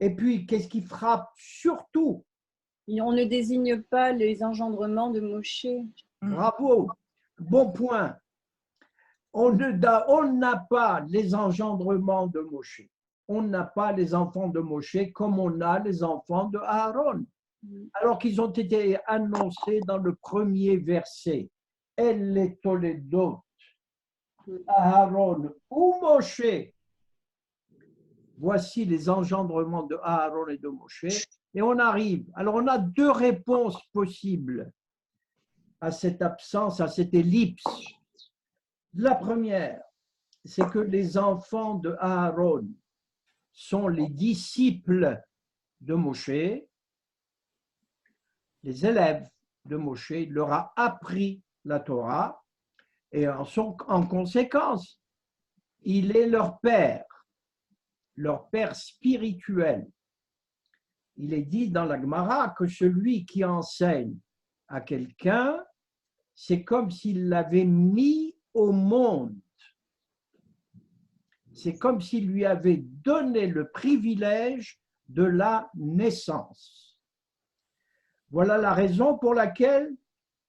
Et puis, qu'est-ce qui frappe surtout? On ne désigne pas les engendrements de Moshe. Bravo. Bon point. On n'a pas les engendrements de Moshe. On n'a pas les enfants de Moshe comme on a les enfants de Aaron. Alors qu'ils ont été annoncés dans le premier verset. Elle est Toledot, Aaron ou Moshe. Voici les engendrements de Aaron et de Moshe. Et on arrive. Alors on a 2 réponses possibles à cette absence, à cette ellipse. La première, c'est que les enfants de Aaron sont les disciples de Moshe, les élèves de Moshe, il leur a appris la Torah et en conséquence, il est leur père spirituel. Il est dit dans la Gemara que celui qui enseigne à quelqu'un, c'est comme s'il l'avait mis au monde. C'est comme s'il lui avait donné le privilège de la naissance. Voilà la raison pour laquelle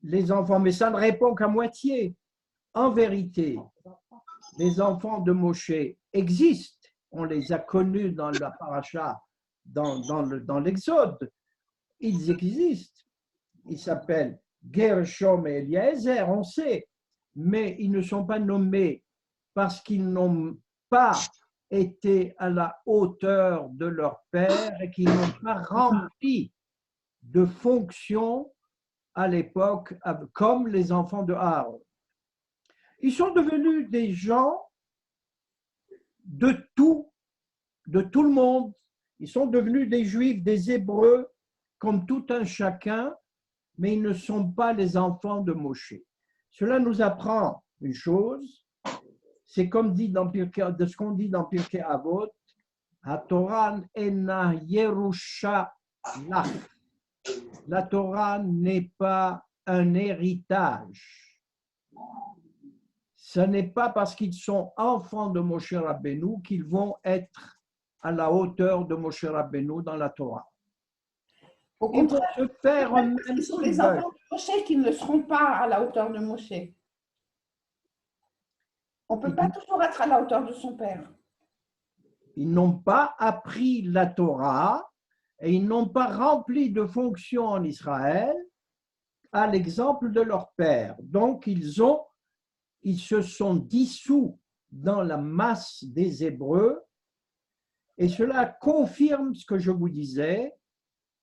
les enfants, mais ça ne répond qu'à moitié. En vérité, les enfants de Moshe existent. On les a connus dans la paracha, dans l'Exode. Ils existent. Ils s'appellent Gershom et Eliezer, on sait, mais ils ne sont pas nommés parce qu'ils n'ont pas été à la hauteur de leur père et qu'ils n'ont pas rempli de fonctions à l'époque comme les enfants de Aaron. Ils sont devenus des gens de tout le monde. Ils sont devenus des Juifs, des Hébreux, comme tout un chacun, mais ils ne sont pas les enfants de Moshe. Cela nous apprend une chose, c'est comme dit de ce qu'on dit dans Pirkei Avot, HaTorah ena Yerusha lach. La Torah n'est pas un héritage. Ce n'est pas parce qu'ils sont enfants de Moshe Rabbeinu qu'ils vont être à la hauteur de Moshe Rabbeinu dans la Torah. Au contraire, se faire ce sont les enfants de Moshe qui ne seront pas à la hauteur de Moshe. On ne peut pas toujours être à la hauteur de son père. Ils n'ont pas appris la Torah et ils n'ont pas rempli de fonctions en Israël à l'exemple de leur père. Donc, ils se sont dissous dans la masse des Hébreux et cela confirme ce que je vous disais,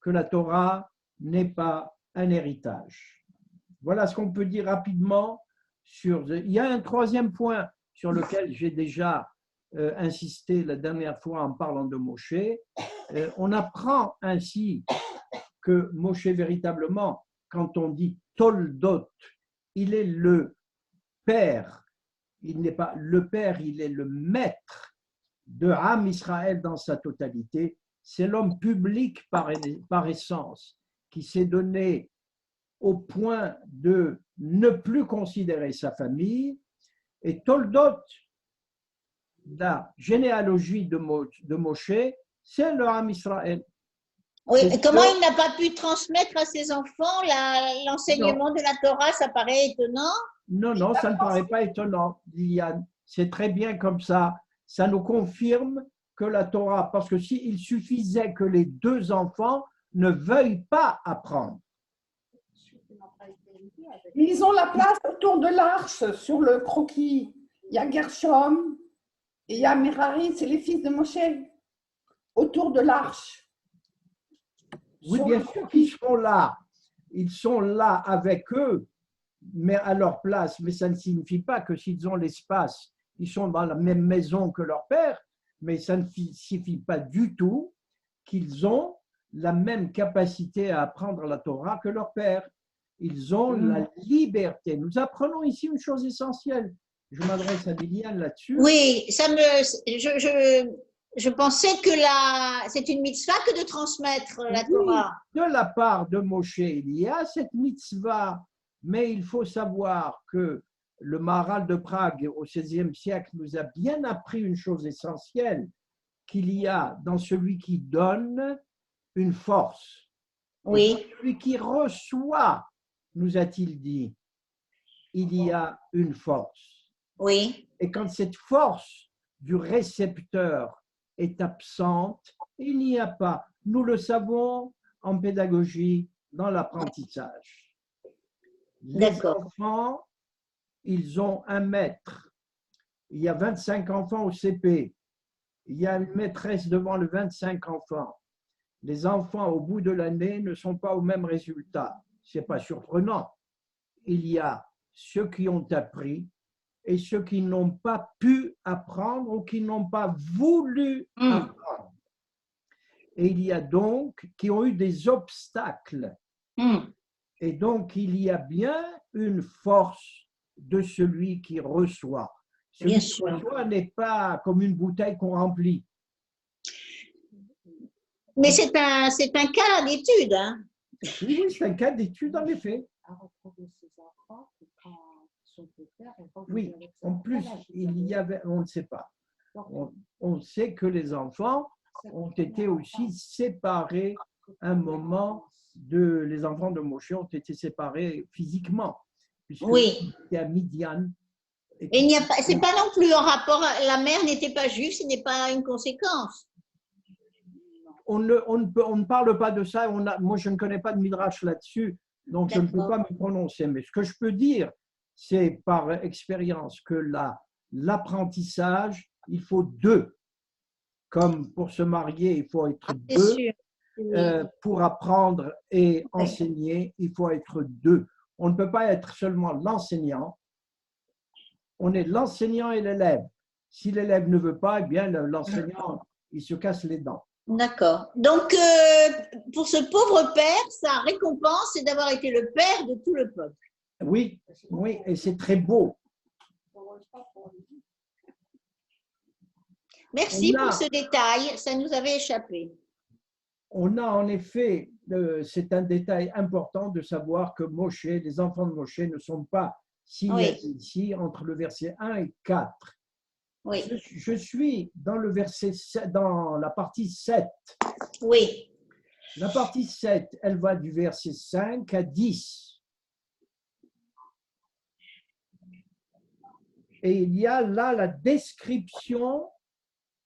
que la Torah n'est pas un héritage. Voilà ce qu'on peut dire rapidement. Il y a un troisième point sur lequel j'ai déjà insisté la dernière fois en parlant de Moshe. On apprend ainsi que Moshe, véritablement, quand on dit Toldot, il est le père. Il n'est pas le père, il est le maître de Am Israël dans sa totalité. C'est l'homme public par essence qui s'est donné au point de ne plus considérer sa famille. Et Toldot, la généalogie de Moshe, c'est le Am Israël. Oui, et comment il n'a pas pu transmettre à ses enfants l'enseignement de la Torah, ça paraît étonnant? Non, ça ne paraît pas étonnant, Liliane. C'est très bien comme ça. Ça nous confirme que la Torah, parce que s'il suffisait que les deux enfants ne veuillent pas apprendre. Ils ont la place autour de l'arche sur le croquis. Il y a Gershom et il y a Merari, c'est les fils de Moshe, autour de l'arche. Oui, bien sûr qu'ils seront là. Ils sont là avec eux, mais à leur place. Mais ça ne signifie pas que s'ils ont l'espace, ils sont dans la même maison que leur père, mais ça ne signifie pas du tout qu'ils ont la même capacité à apprendre la Torah que leur père. Ils ont la liberté. Nous apprenons ici une chose essentielle. Je m'adresse à Liliane là-dessus. Oui, je pensais que c'est une mitzvah que de transmettre la Torah. De la part de Moshe, il y a cette mitzvah, mais il faut savoir que le Maharal de Prague au XVIe siècle nous a bien appris une chose essentielle, qu'il y a dans celui qui donne une force. Oui. Et dans celui qui reçoit, nous a-t-il dit, il y a une force. Oui. Et quand cette force du récepteur est absente, il n'y a pas. Nous le savons en pédagogie, dans l'apprentissage. Les enfants, ils ont un maître. Il y a 25 enfants au CP. Il y a une maîtresse devant les 25 enfants. Les enfants, au bout de l'année, ne sont pas au même résultat. Ce n'est pas surprenant. Il y a ceux qui ont appris et ceux qui n'ont pas pu apprendre ou qui n'ont pas voulu apprendre. et il y a donc qui ont eu des obstacles. Et donc, il y a bien une force de celui qui reçoit. Celui qui reçoit n'est pas comme une bouteille qu'on remplit. Mais c'est un cas d'étude. Hein. Oui, oui, c'est un cas d'étude, en effet. Oui, en plus, il y avait, on ne sait pas. On sait que les enfants ont été aussi séparés un moment les enfants de Moshe ont été séparés physiquement. Oui. C'était à Midian. Et il n'y a pas, c'est pas non plus en rapport, la mère n'était pas juive, ce n'est pas une conséquence. On ne parle pas de ça, moi je ne connais pas de midrash là-dessus, donc je ne peux pas me prononcer. Mais ce que je peux dire, c'est par expérience que l'apprentissage, il faut deux. Comme pour se marier, il faut être deux. Pour apprendre et enseigner, il faut être deux. On ne peut pas être seulement l'enseignant. On est l'enseignant et l'élève. Si l'élève ne veut pas, eh bien l'enseignant, il se casse les dents. D'accord. Donc, pour ce pauvre père, sa récompense, c'est d'avoir été le père de tout le peuple. Oui, oui, et c'est très beau. Merci pour ce détail, ça nous avait échappé. On a en effet, c'est un détail important de savoir que Moshe, les enfants de Moshe ne sont pas signés ici entre le verset 1 et 4. Oui. Je suis dans le verset, dans la partie 7. Oui. La partie 7, elle va du verset 5 à 10. Et il y a là la description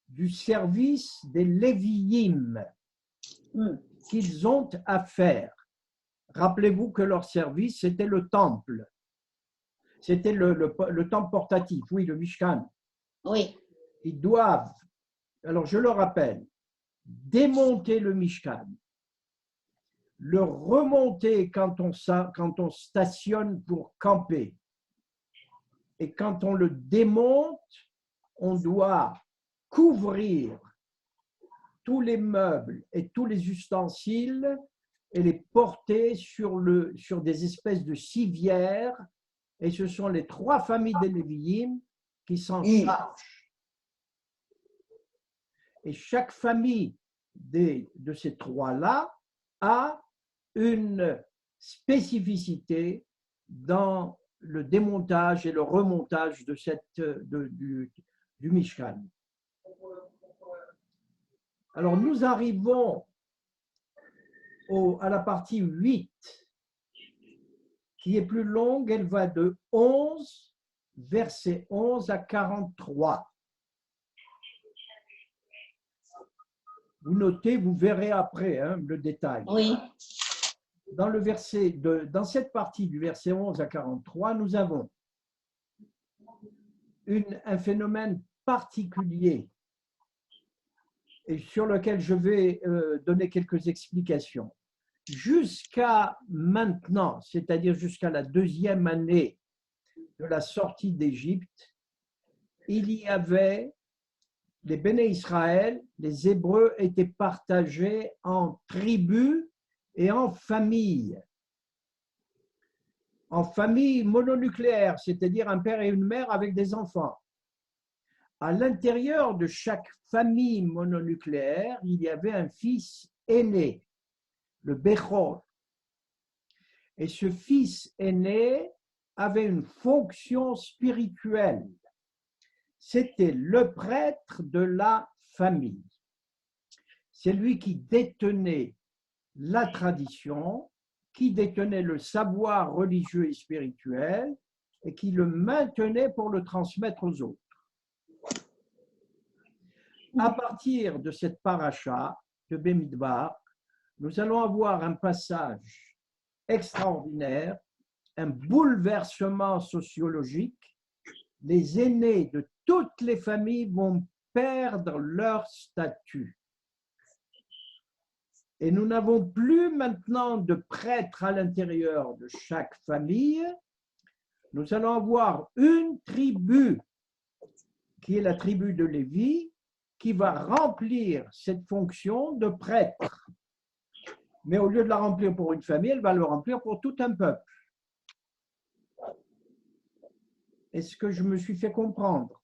du service des Lévi'im qu'ils ont à faire. Rappelez-vous que leur service, c'était le temple. C'était le temple portatif, oui, le Mishkan. Oui. Ils doivent, alors je le rappelle, démonter le Mishkan, le remonter quand on stationne pour camper. Et quand on le démonte, on doit couvrir tous les meubles et tous les ustensiles et les porter sur des espèces de civières. Et ce sont les 3 familles des Lévi'im qui s'en chargent. Et chaque famille de ces 3-là a une spécificité dans le démontage et le remontage du Mishkan. Alors, nous arrivons à la partie 8, qui est plus longue. Elle va de 11, verset 11 à 43. Vous notez, vous verrez après le détail. Oui. Dans cette partie du verset 11 à 43, nous avons un phénomène particulier et sur lequel je vais donner quelques explications. Jusqu'à maintenant, c'est-à-dire jusqu'à la 2e année de la sortie d'Égypte, il y avait les Béné Israël, les Hébreux étaient partagés en tribus et en familles. En famille mononucléaire, c'est-à-dire un père et une mère avec des enfants. À l'intérieur de chaque famille mononucléaire, il y avait un fils aîné, le Bechor. Et ce fils aîné avait une fonction spirituelle. C'était le prêtre de la famille. C'est lui qui détenait la tradition, qui détenait le savoir religieux et spirituel et qui le maintenait pour le transmettre aux autres. À partir de cette paracha de Bemidbar, nous allons avoir un passage extraordinaire, un bouleversement sociologique. Les aînés de toutes les familles vont perdre leur statut. Et nous n'avons plus maintenant de prêtres à l'intérieur de chaque famille. Nous allons avoir une tribu qui est la tribu de Lévi qui va remplir cette fonction de prêtre. Mais au lieu de la remplir pour une famille, elle va le remplir pour tout un peuple. Est-ce que je me suis fait comprendre?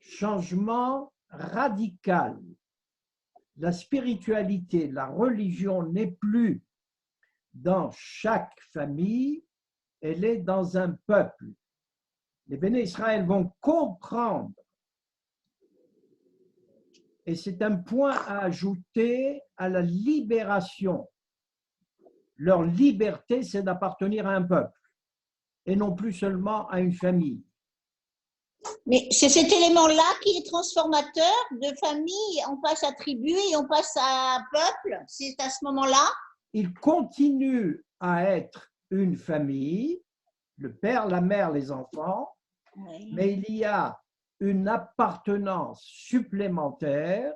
Changement radical. La spiritualité, la religion n'est plus dans chaque famille, elle est dans un peuple. Les béné Israël vont comprendre, et c'est un point à ajouter à la libération. Leur liberté, c'est d'appartenir à un peuple, et non plus seulement à une famille. Mais c'est cet élément-là qui est transformateur de famille, on passe à tribu et on passe à peuple, c'est à ce moment-là? Il continue à être une famille, le père, la mère, les enfants, Oui. mais il y a une appartenance supplémentaire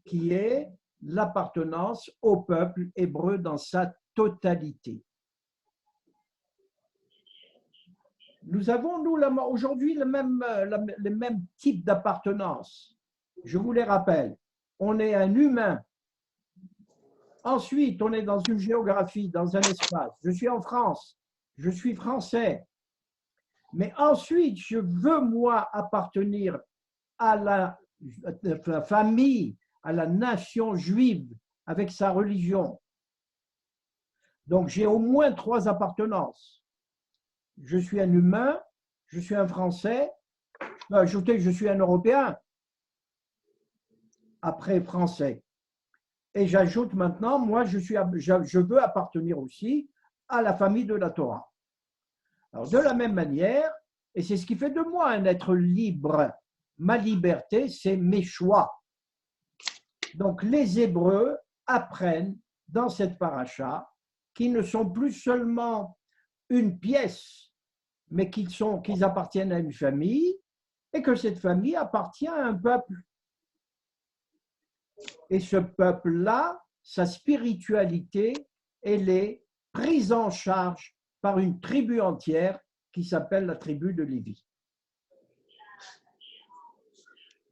qui est l'appartenance au peuple hébreu dans sa totalité. Nous avons, nous, aujourd'hui, le même type d'appartenance. Je vous les rappelle. On est un humain. Ensuite, on est dans une géographie, dans un espace. Je suis en France. Je suis français. Mais ensuite, je veux, moi, appartenir à la famille, à la nation juive, avec sa religion. Donc, j'ai au moins 3 appartenances. Je suis un humain, je suis un Français, je peux ajouter que je suis un Européen, après Français. Et j'ajoute maintenant, moi, je veux appartenir aussi à la famille de la Torah. Alors, de la même manière, et c'est ce qui fait de moi un être libre, ma liberté, c'est mes choix. Donc, les Hébreux apprennent dans cette paracha qu'ils ne sont plus seulement une pièce, mais qu'ils appartiennent à une famille et que cette famille appartient à un peuple. Et ce peuple-là, sa spiritualité, elle est prise en charge par une tribu entière qui s'appelle la tribu de Lévi.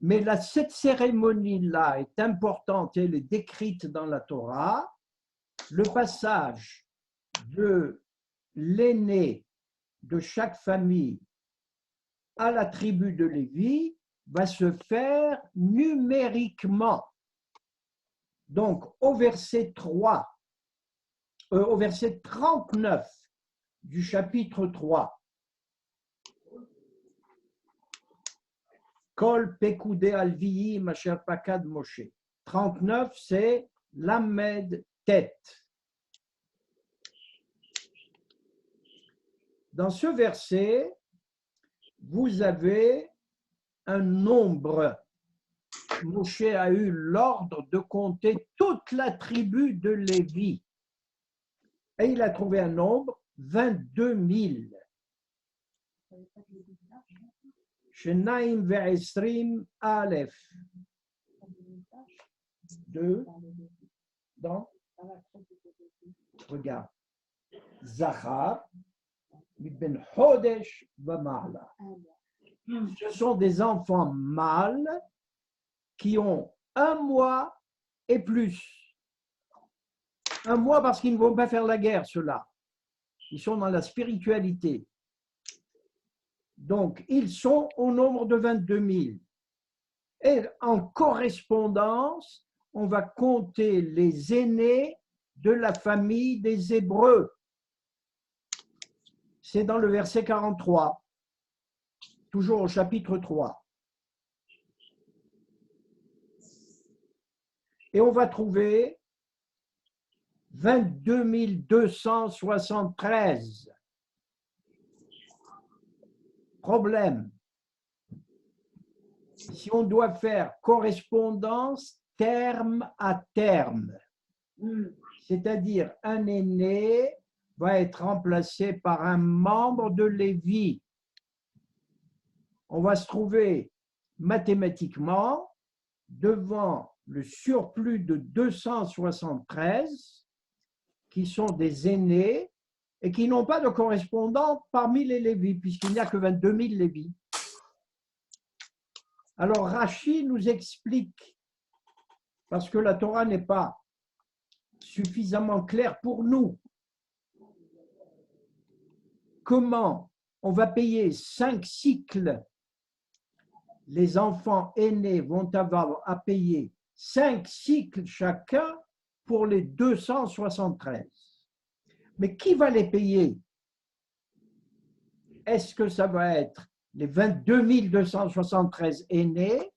Mais cette cérémonie-là est importante, elle est décrite dans la Torah. Le passage de l'aîné de chaque famille à la tribu de Lévi va se faire numériquement. Donc, au verset 39 du chapitre 3, Kol Pekudé Alviyi Masher Pakad Moshe. 39, c'est Lamed tête. Dans ce verset, vous avez un nombre. Moshe a eu l'ordre de compter toute la tribu de Lévi. Et il a trouvé un nombre, 22 000. Shenaim ve'esrim Aleph. 2. Dans. Regarde. Zachar. Ben Hodesh Vamala. Ce sont des enfants mâles qui ont 1 mois et plus. 1 mois parce qu'ils ne vont pas faire la guerre, ceux-là. Ils sont dans la spiritualité. Donc, ils sont au nombre de 22 000. Et en correspondance, on va compter les aînés de la famille des Hébreux. C'est dans le verset 43, toujours au chapitre 3. Et on va trouver 22 273. Problème. Si on doit faire correspondance terme à terme, c'est-à-dire un aîné va être remplacé par un membre de Lévi. On va se trouver mathématiquement devant le surplus de 273 qui sont des aînés et qui n'ont pas de correspondant parmi les Lévis, puisqu'il n'y a que 22 000 Lévis. Alors Rashi nous explique, parce que la Torah n'est pas suffisamment claire pour nous, comment on va payer 5 cycles. Les enfants aînés vont avoir à payer 5 cycles chacun pour les 273. Mais qui va les payer? Est-ce que ça va être les 22 273 aînés?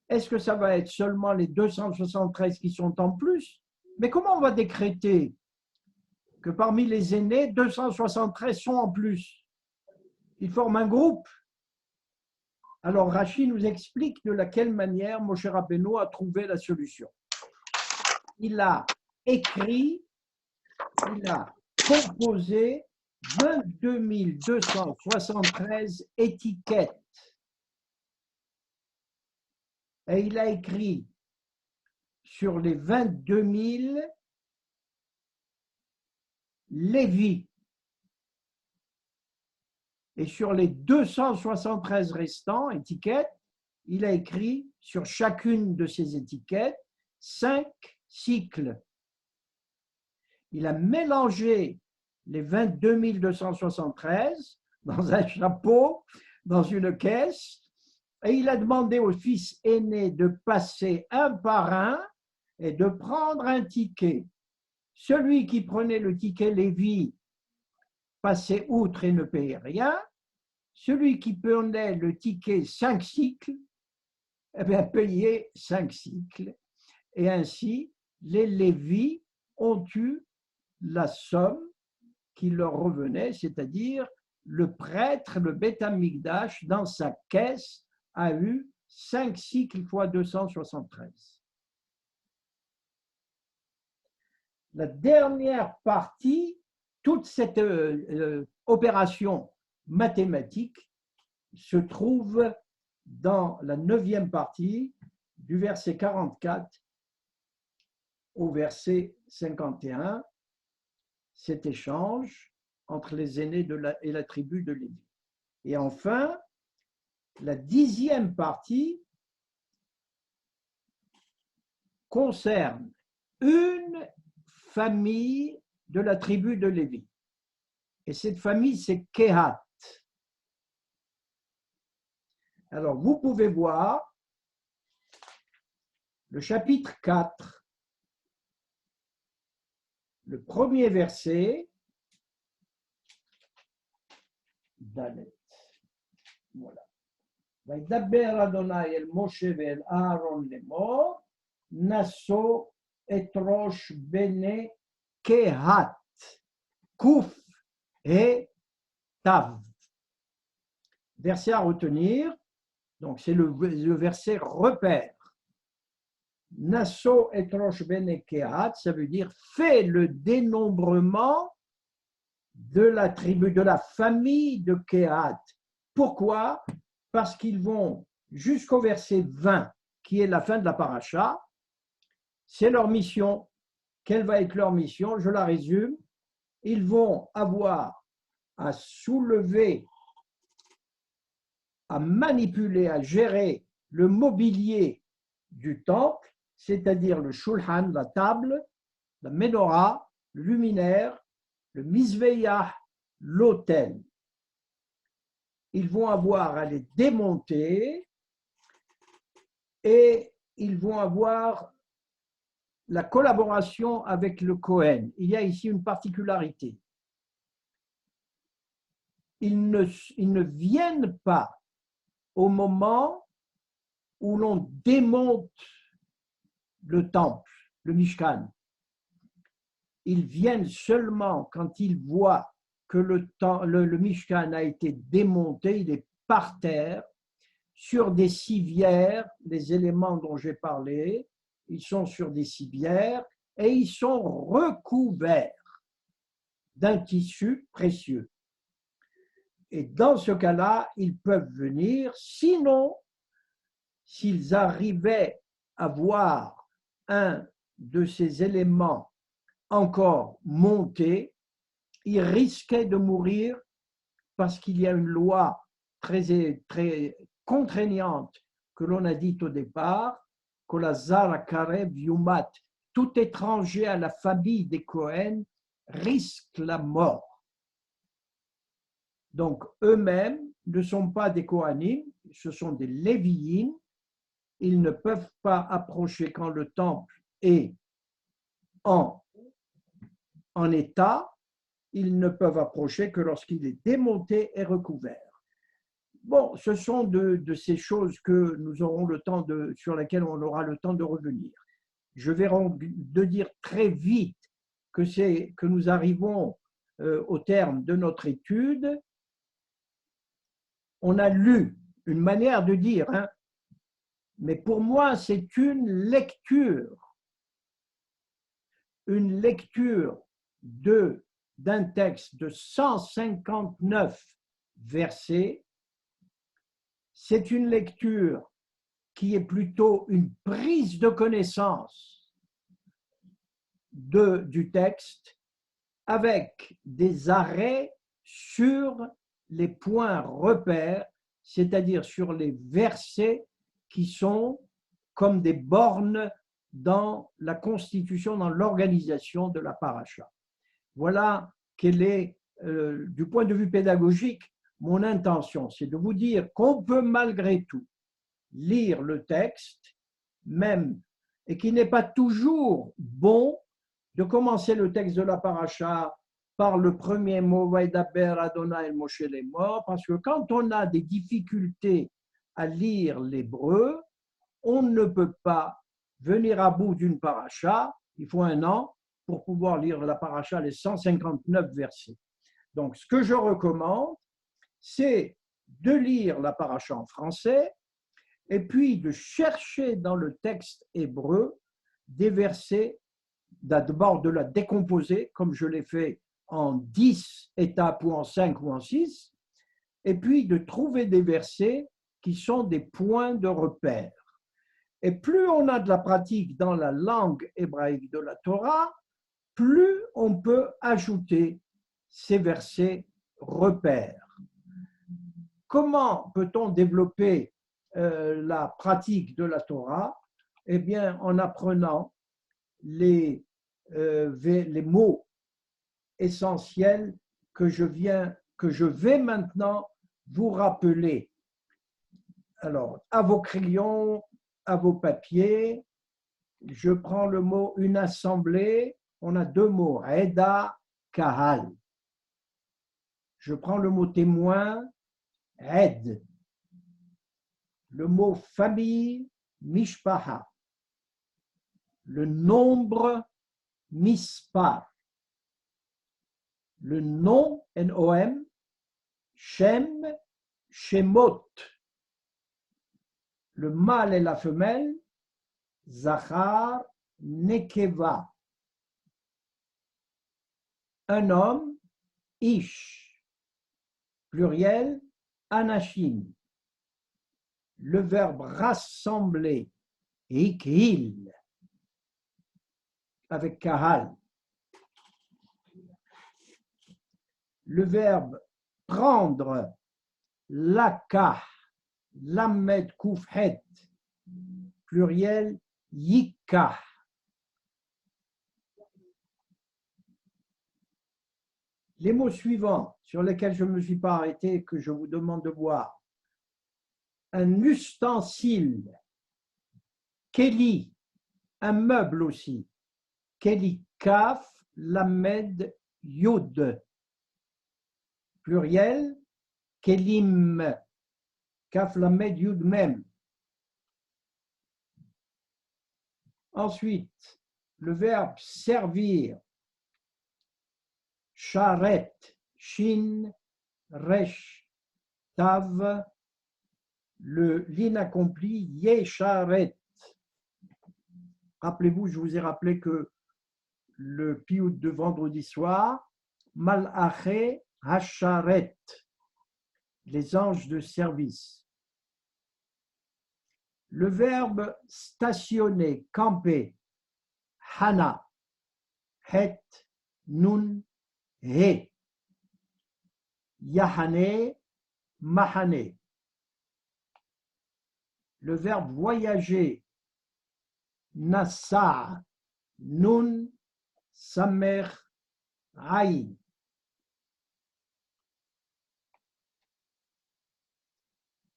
Est-ce que ça va être seulement les 273 qui sont en plus? Mais comment on va décréter que parmi les aînés, 273 sont en plus? Ils forment un groupe. Alors Rashi nous explique de laquelle manière Moshe Rabbeinu a trouvé la solution. Il a écrit, il a composé 22 273 étiquettes. Et il a écrit sur les 22 000 Lévi. Et sur les 273 restants étiquettes, il a écrit sur chacune de ces étiquettes 5 cycles. Il a mélangé les 22 273 dans un chapeau, dans une caisse, et il a demandé aux fils aînés de passer un par un et de prendre un ticket. Celui qui prenait le ticket Lévi passait outre et ne payait rien. Celui qui prenait le ticket 5 cycles, eh bien, payait 5 cycles. Et ainsi, les Lévis ont eu la somme qui leur revenait, c'est-à-dire le prêtre, le Beth Amikdash, dans sa caisse, a eu 5 cycles fois 273. La dernière partie, toute cette opération mathématique se trouve dans la 9e partie du verset 44 au verset 51, cet échange entre les aînés et la tribu de Lévi. Et enfin, la 10e partie concerne une famille de la tribu de Lévi. Et cette famille, c'est Kehat. Alors, vous pouvez voir le chapitre 4, le premier verset, Dalet. Voilà. וידבר אדוני אל משה ואל אהרון לאמור, נשאו את ראש בני קהת, קוף et Tav. Verset à retenir, donc c'est le verset repère. Nasso et Rosh Bene Kehat, ça veut dire fais le dénombrement de la tribu, de la famille de Kehat. Pourquoi? Parce qu'ils vont jusqu'au verset 20, qui est la fin de la paracha. C'est leur mission. Quelle va être leur mission? Je la résume. Ils vont avoir à soulever, à manipuler, à gérer le mobilier du temple, c'est-à-dire le shulchan, la table, la menorah, le luminaire, le mizveach, l'autel. Ils vont avoir à les démonter et ils vont avoir la collaboration avec le Kohen. Il y a ici une particularité. Ils ne viennent pas au moment où l'on démonte le temple, le Mishkan. Ils viennent seulement quand ils voient que le Mishkan a été démonté, il est par terre, sur des civières, les éléments dont j'ai parlé, ils sont sur des civières et ils sont recouverts d'un tissu précieux. Et dans ce cas-là, ils peuvent venir, sinon, s'ils arrivaient à voir un de ces éléments encore monté, ils risquaient de mourir parce qu'il y a une loi très contraignante que l'on a dite au départ, Kolazar Karev Yumat, tout étranger à la famille des Cohen risque la mort. Donc, eux-mêmes ne sont pas des Kohanim, ce sont des Lévi'im. Ils ne peuvent pas approcher quand le temple est en état. Ils ne peuvent approcher que lorsqu'il est démonté et recouvert. Bon, ce sont de ces choses que nous aurons le temps sur lesquelles on aura le temps de revenir. Je vais de dire très vite que nous arrivons au terme de notre étude. On a lu une manière de dire, hein, mais pour moi, c'est une lecture d'un texte de 159 versets. C'est une lecture qui est plutôt une prise de connaissance du texte avec des arrêts sur les points repères, c'est-à-dire sur les versets qui sont comme des bornes dans la constitution, dans l'organisation de la paracha. Voilà quelle est, du point de vue pédagogique, mon intention, c'est de vous dire qu'on peut malgré tout lire le texte, même, et qu'il n'est pas toujours bon de commencer le texte de la paracha par le premier mot, Vaidaber Adonai el Moshe les morts, parce que quand on a des difficultés à lire l'hébreu, on ne peut pas venir à bout d'une paracha, il faut un an pour pouvoir lire la paracha, les 159 versets. Donc, ce que je recommande, c'est de lire la paracha en français et puis de chercher dans le texte hébreu des versets, d'abord de la décomposer, comme je l'ai fait en 10 étapes ou en 5 ou en 6, et puis de trouver des versets qui sont des points de repère. Et plus on a de la pratique dans la langue hébraïque de la Torah, plus on peut ajouter ces versets repères. Comment peut-on développer la pratique de la Torah? Eh bien, en apprenant les mots essentiels que je vais maintenant vous rappeler. Alors, à vos crayons, à vos papiers, je prends le mot une assemblée. On a deux mots, Eda, Kahal. Je prends le mot témoin, Ed. Le mot famille, Mishpaha. Le nombre, Mispar. Le nom, N-O-M, Shem, Shemot. Le mâle et la femelle, Zachar, Nekeva. Un homme, Ish. Pluriel, Anashim. Le verbe rassembler, Ikhil, avec Kahal. Le verbe prendre, Lakah, Lamed Koufhet, pluriel, Yikah. Les mots suivants sur lesquels je ne me suis pas arrêté, que je vous demande de voir. Un ustensile, Keli, un meuble aussi, Keli Kaf, Lamed Yod, pluriel, Kelim, Kaf, Lamed Yud même. Ensuite, le verbe servir, Sharet, Shin, Resh, Tav, l'inaccompli, Yesharet. Rappelez-vous, je vous ai rappelé que le piout de vendredi soir, Malaché Hasharet, les anges de service. Le verbe stationner, camper, Hana, Het, Nun, He. Yahane, Mahane. Le verbe voyager, nasa, nun, samer, aïn.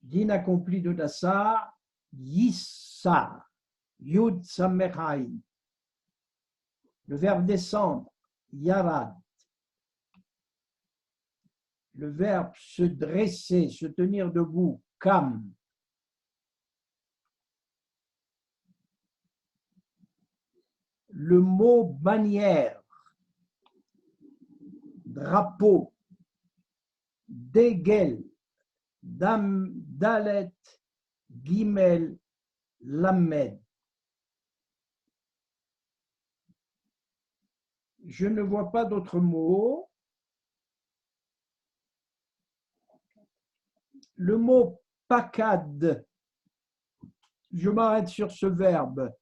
L'inaccompli de nasa, yissa, yud, samer, aïn. Le verbe descendre, yarad. Le verbe se dresser, se tenir debout, kam. Le mot bannière, drapeau, dégel, dam, dalet, gimel, lamed. Je ne vois pas d'autres mots. Le mot pakad, je m'arrête sur ce verbe.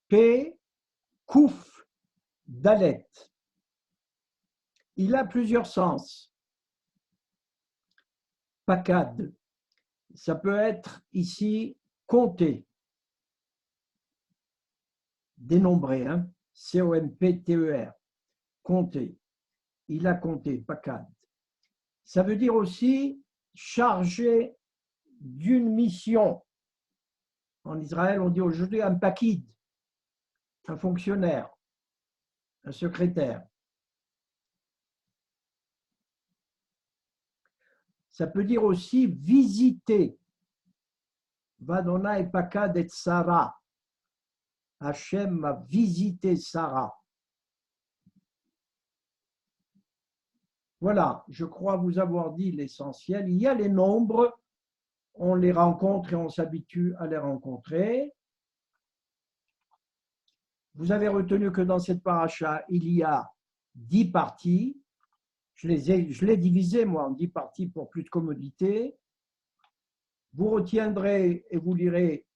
P, kouf, dalet. Il a plusieurs sens. Pakad, ça peut être ici compter, dénombrer, hein? C-O-M-P-T-E-R, compter. Il a compté, pakad. Ça veut dire aussi chargé d'une mission. En Israël, on dit aujourd'hui un pakid, un fonctionnaire, un secrétaire. Ça peut dire aussi visiter. Vadonai pakad et Sarah. Hachem a visité Sarah. Voilà, je crois vous avoir dit l'essentiel. Il y a les nombres, on les rencontre et on s'habitue à les rencontrer. Vous avez retenu que dans cette paracha, il y a 10 parties. Je l'ai divisé, moi, en 10 parties pour plus de commodité. Vous retiendrez et vous lirez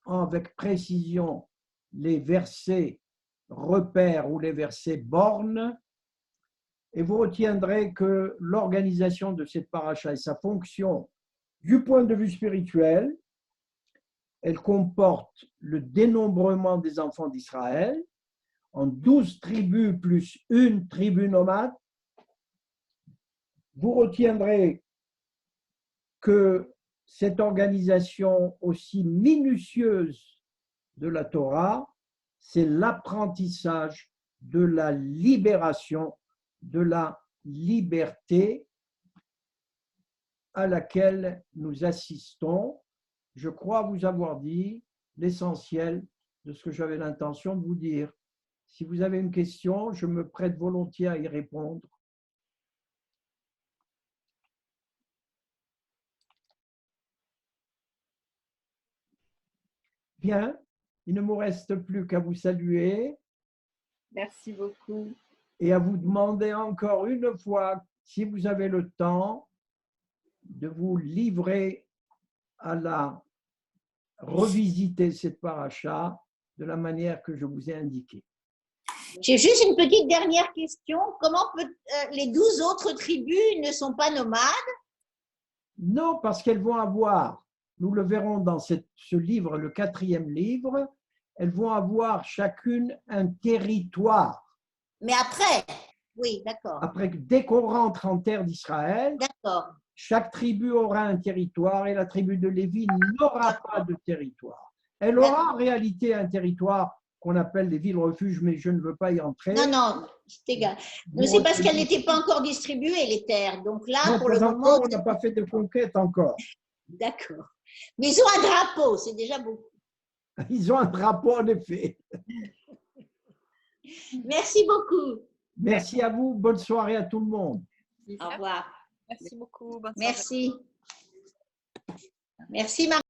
avec précision les versets repères ou les versets bornes. Et vous retiendrez que l'organisation de cette paracha et sa fonction du point de vue spirituel, elle comporte le dénombrement des enfants d'Israël en 12 tribus plus une tribu nomade. Vous retiendrez que cette organisation aussi minutieuse de la Torah, c'est l'apprentissage de la libération, de la liberté à laquelle nous assistons. Je crois vous avoir dit l'essentiel de ce que j'avais l'intention de vous dire. Si vous avez une question, je me prête volontiers à y répondre. Bien, il ne me reste plus qu'à vous saluer. Merci beaucoup. Et à vous demander encore une fois, si vous avez le temps, de vous livrer à la revisiter cette paracha de la manière que je vous ai indiqué. J'ai juste une petite dernière question. Comment les 12 autres tribus ne sont pas nomades? Non, parce qu'elles vont avoir, nous le verrons dans ce livre, le 4e livre, elles vont avoir chacune un territoire. Mais après, oui, d'accord. Après, dès qu'on rentre en terre d'Israël, d'accord. Chaque tribu aura un territoire et la tribu de Lévi n'aura pas de territoire. Elle aura en réalité un territoire qu'on appelle les villes refuges, mais je ne veux pas y entrer. Non, non, c'est égal. Mais c'est parce qu'elles n'étaient pas encore distribuées, les terres. Donc là, non, pour le moment… on n'a pas fait de conquête encore. D'accord. Mais ils ont un drapeau, c'est déjà beaucoup. Ils ont un drapeau, en effet. Merci beaucoup. Merci à vous. Bonne soirée à tout le monde. Au revoir. Merci beaucoup. Bonne Merci. Merci, Marie.